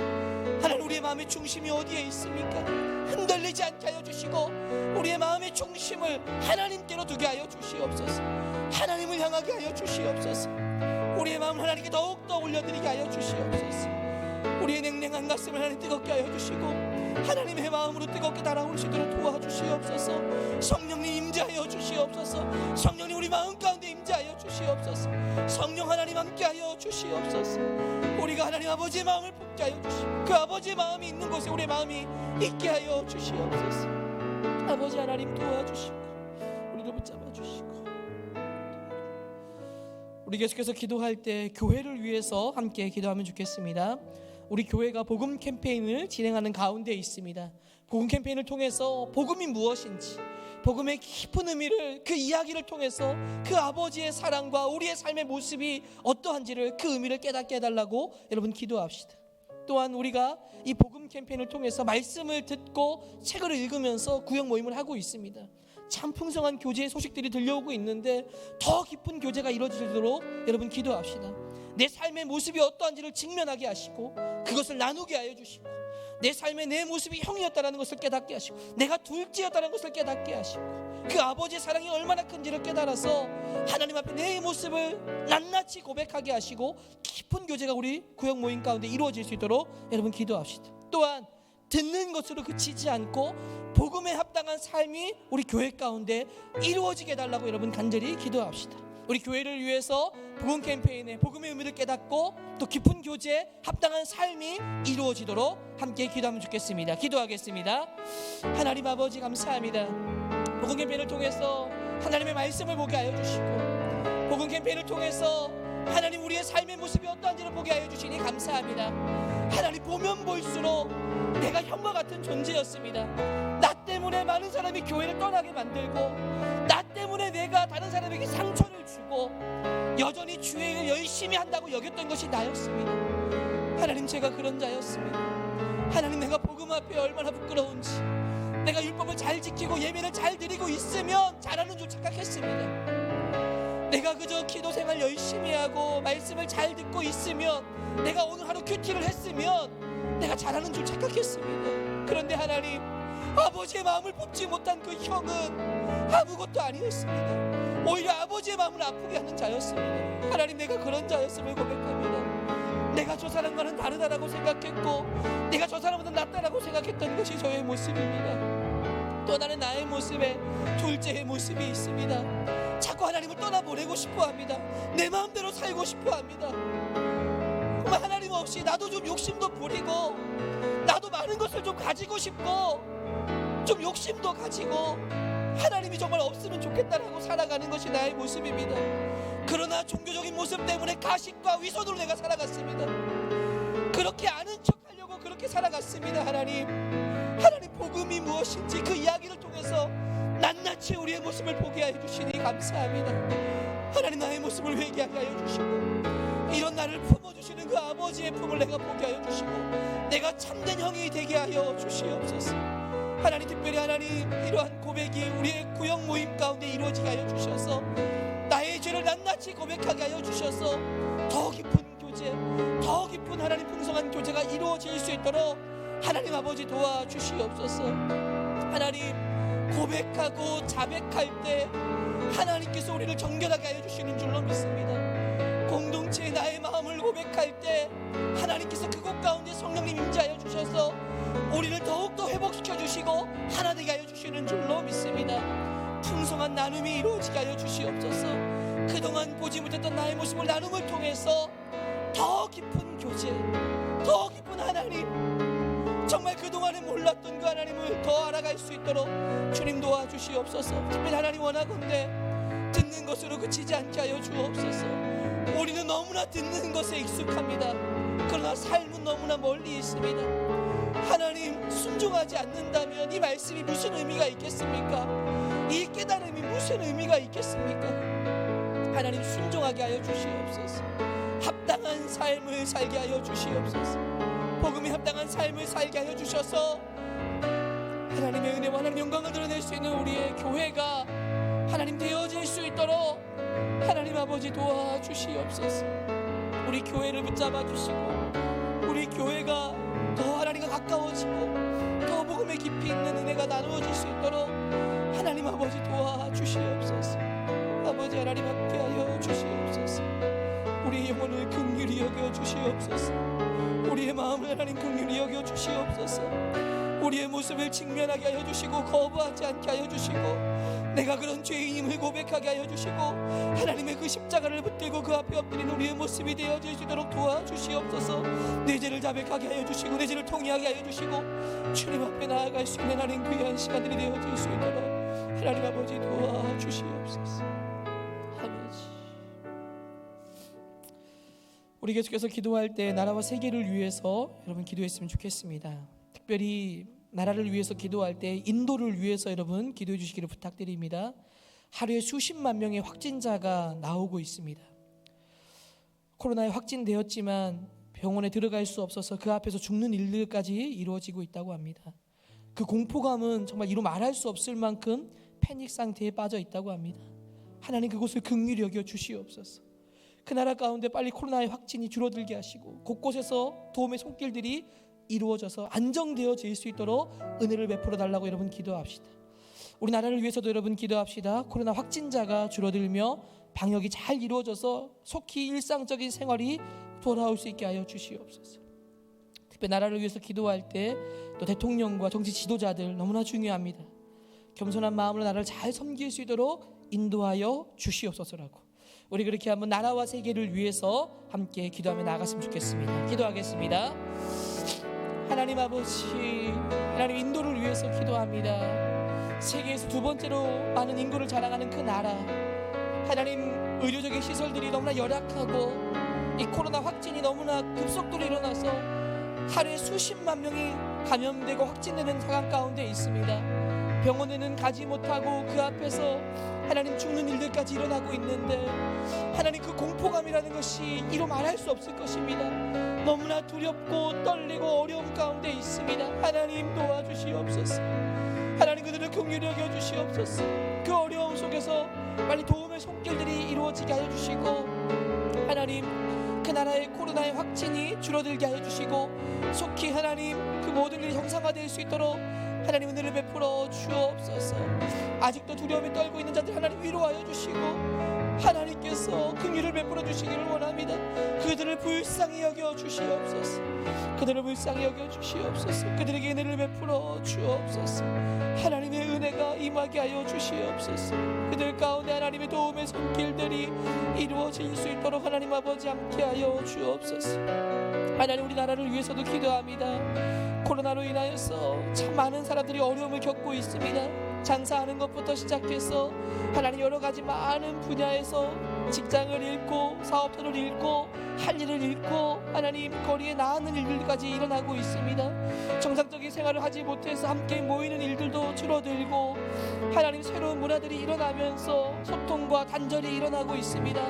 하나님, 우리의 마음의 중심이 어디에 있습니까? 흔들리지 않게 하여 주시고 우리의 마음의 중심을 하나님께로 두게 하여 주시옵소서. 하나님을 향하게 하여 주시옵소서. 우리의 마음을 하나님께 더욱더 올려드리게 하여 주시옵소서. 우리의 냉랭한 가슴을 하나님 뜨겁게 하여 주시고 하나님의 마음으로 뜨겁게 달아올 수 있도록 도와주시옵소서. 성령님 임재하여 주시옵소서. 성령님 우리 마음 가운데 임재하여 주시옵소서. 성령 하나님 함께하여 주시옵소서. 우리가 하나님 아버지의 마음을 품게 하여 주시고 그 아버지의 마음이 있는 곳에 우리의 마음이 있게 하여 주시옵소서. 아버지 하나님 도와주시고 우리를 붙잡아 주시고 우리 계속해서 기도할 때 교회를 위해서 함께 기도하면 좋겠습니다. 우리 교회가 복음 캠페인을 진행하는 가운데 있습니다. 복음 캠페인을 통해서 복음이 무엇인지 복음의 깊은 의미를 그 이야기를 통해서 그 아버지의 사랑과 우리의 삶의 모습이 어떠한지를 그 의미를 깨닫게 해달라고 여러분 기도합시다. 또한 우리가 이 복음 캠페인을 통해서 말씀을 듣고 책을 읽으면서 구역 모임을 하고 있습니다. 참 풍성한 교제의 소식들이 들려오고 있는데 더 깊은 교제가 이루어지도록 여러분 기도합시다. 내 삶의 모습이 어떠한지를 직면하게 하시고 그것을 나누게 하여 주시고 내 삶의 내 모습이 형이었다는 것을 깨닫게 하시고 내가 둘째였다는 것을 깨닫게 하시고 그 아버지의 사랑이 얼마나 큰지를 깨달아서 하나님 앞에 내 모습을 낱낱이 고백하게 하시고 깊은 교제가 우리 구역 모임 가운데 이루어질 수 있도록 여러분 기도합시다. 또한 듣는 것으로 그치지 않고 복음에 합당한 삶이 우리 교회 가운데 이루어지게 해달라고 여러분 간절히 기도합시다. 우리 교회를 위해서 복음 캠페인에 복음의 의미를 깨닫고 또 깊은 교제에 합당한 삶이 이루어지도록 함께 기도하면 좋겠습니다. 기도하겠습니다. 하나님 아버지 감사합니다. 복음 캠페인을 통해서 하나님의 말씀을 보게 하여 주시고 복음 캠페인을 통해서 하나님 우리의 삶의 모습이 어떠한지를 보게 하여 주시니 감사합니다. 하나님 보면 볼수록 내가 형과 같은 존재였습니다. 나 때문에 많은 사람이 교회를 떠나게 만들고 나 때문에 내가 다른 사람에게 상처를 주고 여전히 주의 일을 열심히 한다고 여겼던 것이 나였습니다. 하나님 제가 그런 자였습니다. 하나님 내가 복음 앞에 얼마나 부끄러운지 내가 율법을 잘 지키고 예배를 잘 드리고 있으면 잘하는 줄 착각했습니다. 내가 그저 기도 생활 열심히 하고 말씀을 잘 듣고 있으면 내가 오늘 하루 큐티를 했으면 내가 잘하는 줄 착각했습니다. 그런데 하나님 아버지의 마음을 품지 못한 그 형은 아무것도 아니었습니다. 오히려 아버지의 마음을 아프게 하는 자였습니다. 하나님 내가 그런 자였음을 고백합니다. 내가 저 사람과는 다르다라고 생각했고 내가 저 사람보다 낫다라고 생각했던 것이 저의 모습입니다. 또 나는 나의 모습에 둘째의 모습이 있습니다. 자꾸 하나님을 떠나보내고 싶어합니다. 내 마음대로 살고 싶어합니다. 정말 하나님 없이 나도 좀 욕심도 부리고 나도 많은 것을 좀 가지고 싶고 좀 욕심도 가지고 하나님이 정말 없으면 좋겠다라고 살아가는 것이 나의 모습입니다. 그러나 종교적인 모습 때문에 가식과 위선으로 내가 살아갔습니다. 그렇게 아는 척하려고 그렇게 살아갔습니다. 하나님 복음이 무엇인지 그 이야기를 통해서 낱낱이 우리의 모습을 보게 하여 주시니 감사합니다. 하나님 나의 모습을 회개하게 하여 주시고 이런 나를 품어주시는 그 아버지의 품을 내가 보게 하여 주시고 내가 참된 형이 되게 하여 주시옵소서. 하나님 특별히 하나님 이러한 고백이 우리의 구역 모임 가운데 이루어지게 하여 주셔서 나의 죄를 낱낱이 고백하게 하여 주셔서 더 깊은 교제 더 깊은 하나님 풍성한 교제가 이루어질 수 있도록 하나님 아버지 도와주시옵소서. 하나님 고백하고 자백할 때 하나님께서 우리를 정결하게 하여 주시는 줄로 믿습니다. 공동체의 나의 마음을 고백할 때 하나님께서 그곳 가운데 성령님 임재하여 주셔서 우리를 더욱더 회복시켜 주시고 하나 되게 하여 주시는 줄로 믿습니다. 풍성한 나눔이 이루어지게 하여 주시옵소서. 그동안 보지 못했던 나의 모습을 나눔을 통해서 더 깊은 교제 더 깊은 하나님 정말 그동안 그동안에 몰랐던 그 하나님을 더 알아갈 수 있도록 주님 도와주시옵소서. 특별히 하나님 원하건대 듣는 것으로 그치지 않게 하여 주옵소서. 우리는 너무나 듣는 것에 익숙합니다. 그러나 삶은 너무나 멀리 있습니다. 하나님, 순종하지 않는다면 이 말씀이 무슨 의미가 있겠습니까? 이 깨달음이 무슨 의미가 있겠습니까? 하나님, 순종하게 하여 주시옵소서. 합당한 삶을 살게 하여 주시옵소서. 복음에 합당한 삶을 살게 하여 주셔서 하나님의 은혜와 하나님의 영광을 드러낼 수 있는 우리의 교회가 하나님 되어질 수 있도록 하나님 아버지 도와주시옵소서. 우리 교회를 붙잡아 주시고 우리 교회가 더 하나님과 가까워지고 더 복음에 깊이 있는 은혜가 나누어질 수 있도록 하나님 아버지 도와주시옵소서. 아버지 하나님 함께하여 주시옵소서. 우리의 영혼을 긍휼히 여겨 주시옵소서. 우리의 마음을 하나님 긍휼히 여겨 주시옵소서. 우리의 모습을 직면하게 하여 주시고 거부하지 않게 하여 주시고 내가 그런 죄인임을 고백하게 하여 주시고 하나님의 그 십자가를 붙들고 그 앞에 엎드린 우리의 모습이 되어질 수 있도록 도와주시옵소서. 내 죄를 자백하게 하여 주시고 내 죄를 통회하게 하여 주시고 주님 앞에 나아갈 수 있는 하나님 귀한 시간들이 되어질 수 있도록 하나님 아버지 도와주시옵소서. 아버지, 우리 계속해서 기도할 때 나라와 세계를 위해서 여러분 기도했으면 좋겠습니다. 특별히 나라를 위해서 기도할 때 인도를 위해서 여러분 기도해 주시기를 부탁드립니다. 하루에 수십만 명의 확진자가 나오고 있습니다. 코로나에 확진되었지만 병원에 들어갈 수 없어서 그 앞에서 죽는 일들까지 이루어지고 있다고 합니다. 그 공포감은 정말 이루 말할 수 없을 만큼 패닉 상태에 빠져 있다고 합니다. 하나님, 그곳을 긍휼히 여겨 주시옵소서. 그 나라 가운데 빨리 코로나의 확진이 줄어들게 하시고 곳곳에서 도움의 손길들이 이루어져서 안정되어질 수 있도록 은혜를 베풀어 달라고 여러분 기도합시다. 우리 나라를 위해서도 여러분 기도합시다. 코로나 확진자가 줄어들며 방역이 잘 이루어져서 속히 일상적인 생활이 돌아올 수 있게 하여 주시옵소서. 특별히 나라를 위해서 기도할 때 또 대통령과 정치 지도자들 너무나 중요합니다. 겸손한 마음으로 나라를 잘 섬길 수 있도록 인도하여 주시옵소서라고 우리 그렇게 한번 나라와 세계를 위해서 함께 기도하며 나아갔으면 좋겠습니다. 기도하겠습니다. 하나님 아버지, 하나님 인도를 위해서 기도합니다. 세계에서 두 번째로 많은 인구를 자랑하는 그 나라, 하나님 의료적인 시설들이 너무나 열악하고 이 코로나 확진이 너무나 급속도로 일어나서 하루에 수십만 명이 감염되고 확진되는 상황 가운데 있습니다. 병원에는 가지 못하고 그 앞에서 하나님 죽는 일들까지 일어나고 있는데 하나님, 그 공포감이라는 것이 이루 말할 수 없을 것입니다. 너무나 두렵고 떨리고 어려움 가운데 있습니다. 하나님 도와주시옵소서. 하나님, 그들을 긍휼히 여겨 주시옵소서. 그 어려움 속에서 빨리 도움의 손길들이 이루어지게 하여 주시고 하나님, 그 나라의 코로나의 확진이 줄어들게 하여 주시고 속히 하나님 그 모든 일이 정상화될 수 있도록 하나님 은혜를 베풀어 주옵소서. 아직도 두려움에 떨고 있는 자들 하나님 위로하여 주시고 하나님께서 긍휼을 베풀어 주시기를 원합니다. 그들을 불쌍히 여겨 주시옵소서. 그들을 불쌍히 여겨 주시옵소서. 그들에게 은혜를 베풀어 주옵소서. 하나님의 은혜가 임하게 하여 주시옵소서. 그들 가운데 하나님의 도움의 손길들이 이루어질 수 있도록 하나님 아버지 함께하여 주옵소서. 하나님, 우리나라를 위해서도 기도합니다. 코로나로 인하여서 참 많은 사람들이 어려움을 겪고 있습니다. 장사하는 것부터 시작해서 하나님 여러 가지 많은 분야에서 직장을 잃고 사업터를 잃고 할 일을 잃고 하나님 거리에 나가는 일들까지 일어나고 있습니다. 정상적인 생활을 하지 못해서 함께 모이는 일들도 줄어들고 하나님 새로운 문화들이 일어나면서 소통과 단절이 일어나고 있습니다.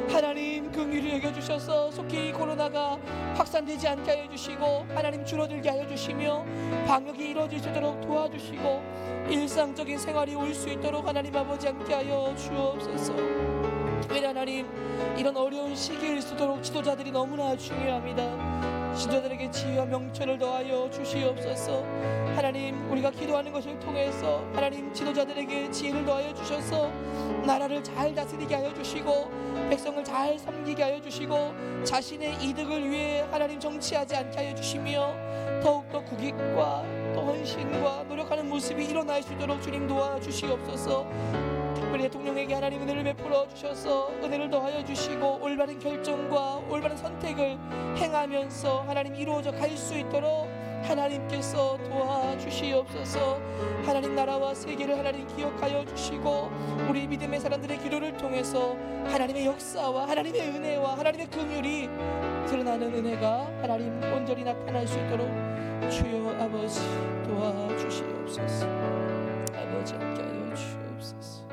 하나님 긍휼히 여겨주셔서 속히 코로나가 확산되지 않게 하여 주시고 하나님 줄어들게 하여 주시며 방역이 이루어질 수 있도록 도와주시고 일상적인 생활이 올 수 있도록 하나님 아버지 함께하여 주옵소서. 왜냐 하나님, 이런 어려운 시기일수록 지도자들이 너무나 중요합니다. 지도자들에게 지혜와 명철을 더하여 주시옵소서. 하나님, 우리가 기도하는 것을 통해서 하나님 지도자들에게 지혜를 더하여 주셔서 나라를 잘 다스리게 하여 주시고 백성을 잘 섬기게 하여 주시고 자신의 이득을 위해 하나님 정치하지 않게 하여 주시며 더욱더 국익과 또 헌신과 노력하는 모습이 일어날 수 있도록 주님 도와주시옵소서. 특별히 대통령에게 하나님 은혜를 베풀어 주셔서 은혜를 더하여 주시고 올바른 결정과 올바른 선택을 행하면서 하나님 이루어져 갈 수 있도록 하나님께서 도와주시옵소서. 하나님 나라와 세계를 하나님 기억하여 주시고 우리 믿음의 사람들의 기도를 통해서 하나님의 역사와 하나님의 은혜와 하나님의 긍휼이 드러나는 은혜가 하나님 온전히 나타날 수 있도록 주여 아버지 도와주시옵소서. 아버지 함께하여 주옵소서.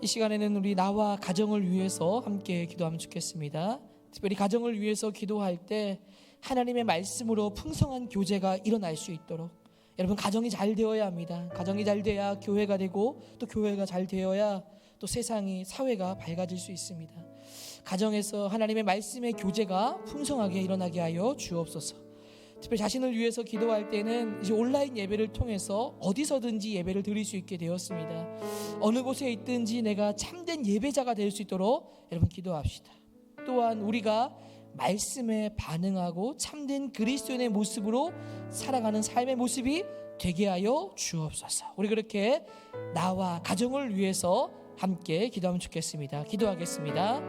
이 시간에는 우리 나와 가정을 위해서 함께 기도하면 좋겠습니다. 특별히 가정을 위해서 기도할 때 하나님의 말씀으로 풍성한 교제가 일어날 수 있도록 여러분, 가정이 잘 되어야 합니다. 가정이 잘 돼야 교회가 되고 또 교회가 잘 되어야 또 세상이 사회가 밝아질 수 있습니다. 가정에서 하나님의 말씀의 교제가 풍성하게 일어나게 하여 주옵소서. 특별히 자신을 위해서 기도할 때는 이제 온라인 예배를 통해서 어디서든지 예배를 드릴 수 있게 되었습니다. 어느 곳에 있든지 내가 참된 예배자가 될 수 있도록 여러분 기도합시다. 또한 우리가 말씀에 반응하고 참된 그리스도인의 모습으로 살아가는 삶의 모습이 되게 하여 주옵소서. 우리 그렇게 나와 가정을 위해서 함께 기도하면 좋겠습니다. 기도하겠습니다.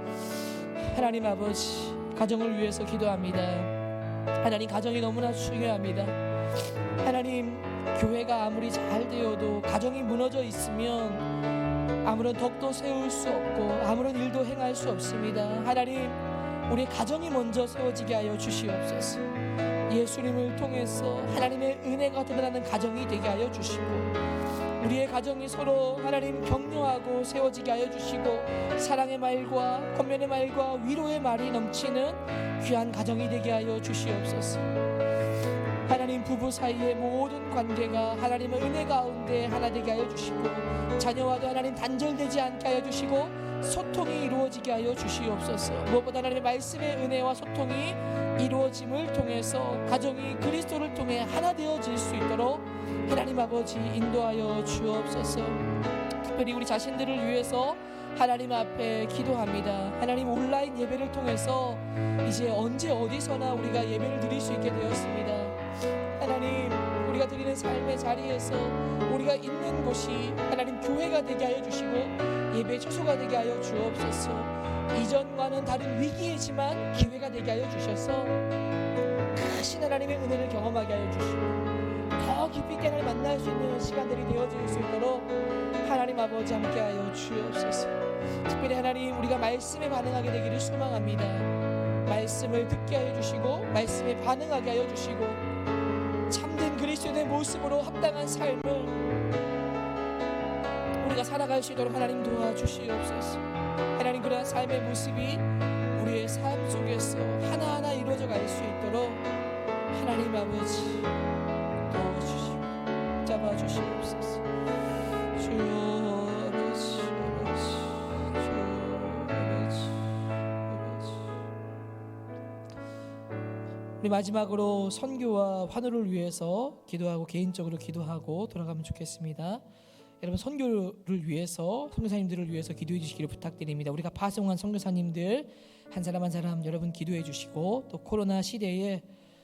하나님 아버지, 가정을 위해서 기도합니다. 하나님, 가정이 너무나 중요합니다. 하나님, 교회가 아무리 잘 되어도 가정이 무너져 있으면 아무런 덕도 세울 수 없고 아무런 일도 행할 수 없습니다. 하나님, 우리 가정이 먼저 세워지게 하여 주시옵소서. 예수님을 통해서 하나님의 은혜가 드러나는 가정이 되게 하여 주시고 우리의 가정이 서로 하나님 격려하고 세워지게 하여 주시고 사랑의 말과 권면의 말과 위로의 말이 넘치는 귀한 가정이 되게 하여 주시옵소서. 하나님, 부부 사이의 모든 관계가 하나님의 은혜 가운데 하나 되게 하여 주시고 자녀와도 하나님 단절되지 않게 하여 주시고 소통이 이루어지게 하여 주시옵소서. 무엇보다 하나님의 말씀의 은혜와 소통이 이루어짐을 통해서 가정이 그리스도를 통해 하나 되어질 수 있도록 하나님 아버지 인도하여 주옵소서. 특별히 우리 자신들을 위해서 하나님 앞에 기도합니다. 하나님, 온라인 예배를 통해서 이제 언제 어디서나 우리가 예배를 드릴 수 있게 되었습니다. 하나님, 우리가 드리는 삶의 자리에서 우리가 있는 곳이 하나님 교회가 되게 하여 주시고 예배 처소가 되게 하여 주옵소서. 이전과는 다른 위기이지만 기회가 되게 하여 주셔서 크신 하나님의 은혜를 경험하게 하여 주시고 더 깊이 있게 하나님 만날 수 있는 시간들이 되어질 수 있도록 하나님 아버지 함께하여 주옵소서. 특별히 하나님, 우리가 말씀에 반응하게 되기를 소망합니다. 말씀을 듣게 하여 주시고 말씀에 반응하게 하여 주시고 참된 그리스도의 모습으로 합당한 삶을 우리가 살아갈 수 있도록 하나님 도와주시옵소서. 하나님, 그러한 삶의 모습이 우리의 삶 속에서 하나하나 이루어져 갈 수 있도록 하나님 아버지 도와주시고 잡아주시옵소서. 주여 아버지, 우리 마지막으로 선교와 환우를 위해서 기도하고 개인적으로 기도하고 돌아가면 좋겠습니다. 여러분, 선교를 위해서, 선교사님들을 위해서 기도해 주시기를 부탁드립니다. 우리가 파송한 선교사님들 한 사람 한 사람 여러분 기도해 주시고 또 코로나 시대에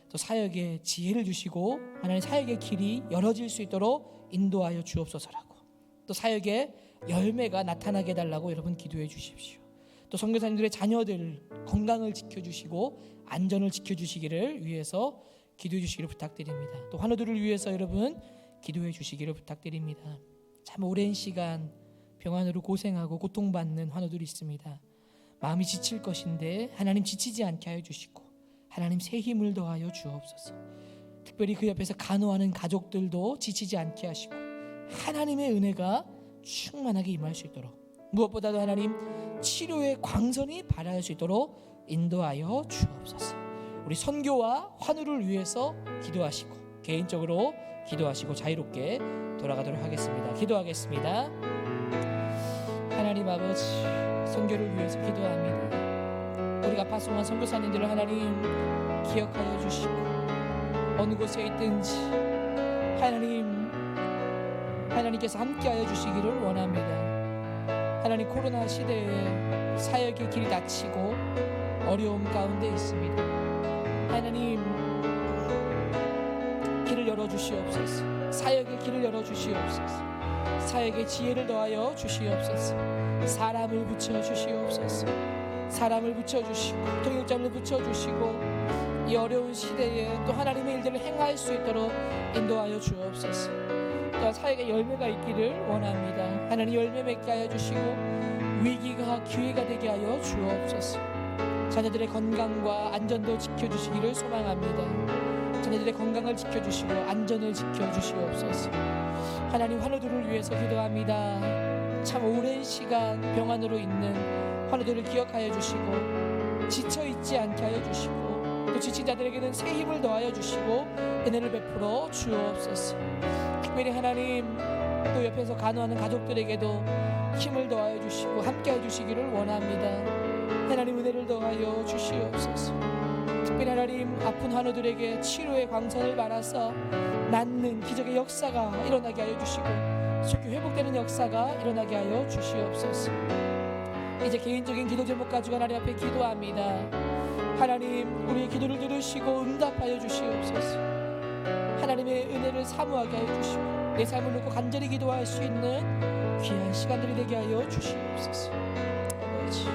또 사역에 지혜를 주시고 하나님 사역의 길이 열어질 수 있도록 인도하여 주옵소서라고, 또 사역의 열매가 나타나게 해달라고 여러분 기도해 주십시오. 또 선교사님들의 자녀들 건강을 지켜주시고 안전을 지켜주시기를 위해서 기도해 주시기를 부탁드립니다. 또 환우들을 위해서 여러분 기도해 주시기를 부탁드립니다. 참 오랜 시간 병환으로 고생하고 고통받는 환우들이 있습니다. 마음이 지칠 것인데 하나님 지치지 않게 하여 주시고 하나님 새 힘을 더하여 주옵소서. 특별히 그 옆에서 간호하는 가족들도 지치지 않게 하시고 하나님의 은혜가 충만하게 임할 수 있도록, 무엇보다도 하나님 치료의 광선이 발할 수 있도록 인도하여 주옵소서. 우리 선교와 환우를 위해서 기도하시고 개인적으로 기도하시고 자유롭게 돌아가도록 하겠습니다. 기도하겠습니다. 하나님 아버지, 선교를 위해서 기도합니다. 우리가 파송한 선교사님들을 하나님 기억하여 주시고 어느 곳에 있든지 하나님께서 함께하여 주시기를 원합니다. 하나님, 코로나 시대에 사역의 길이 닫히고 어려움 가운데 있습니다. 하나님, 길을 열어주시옵소서. 사역의 길을 열어주시옵소서. 사역의 지혜를 더하여 주시옵소서. 사람을 붙여주시옵소서. 사람을 붙여주시고 통역자를 붙여주시고 이 어려운 시대에 또 하나님의 일들을 행할 수 있도록 인도하여 주옵소서. 또한 사역에 열매가 있기를 원합니다. 하나님 열매 맺게 하여 주시고 위기가 기회가 되게 하여 주옵소서. 자녀들의 건강과 안전도 지켜주시기를 소망합니다. 자녀들의 건강을 지켜주시고 안전을 지켜주시옵소서. 하나님 환우들을 위해서 기도합니다. 참 오랜 시간 병환으로 있는 환우들을 기억하여 주시고 지쳐있지 않게 하여 주시고 또 지친 자들에게는 새 힘을 더하여 주시고 은혜를 베풀어 주옵소서. 특별히 하나님 또 옆에서 간호하는 가족들에게도 힘을 더하여 주시고 함께해 주시기를 원합니다. 하나님 은혜를 더하여 주시옵소서. 특별히 하나님 아픈 환우들에게 치료의 광선을 말아서 낫는 기적의 역사가 일어나게 하여 주시고 속히 회복되는 역사가 일어나게 하여 주시옵소서. 이제 개인적인 기도 제목 가지고 하나님 앞에 기도합니다. 하나님 우리의 기도를 들으시고 응답하여 주시옵소서. 하나님의 은혜를 사모하게 하여 주시고 내 삶을 놓고 간절히 기도할 수 있는 귀한 시간들이 되게 하여 주시옵소서. 아버지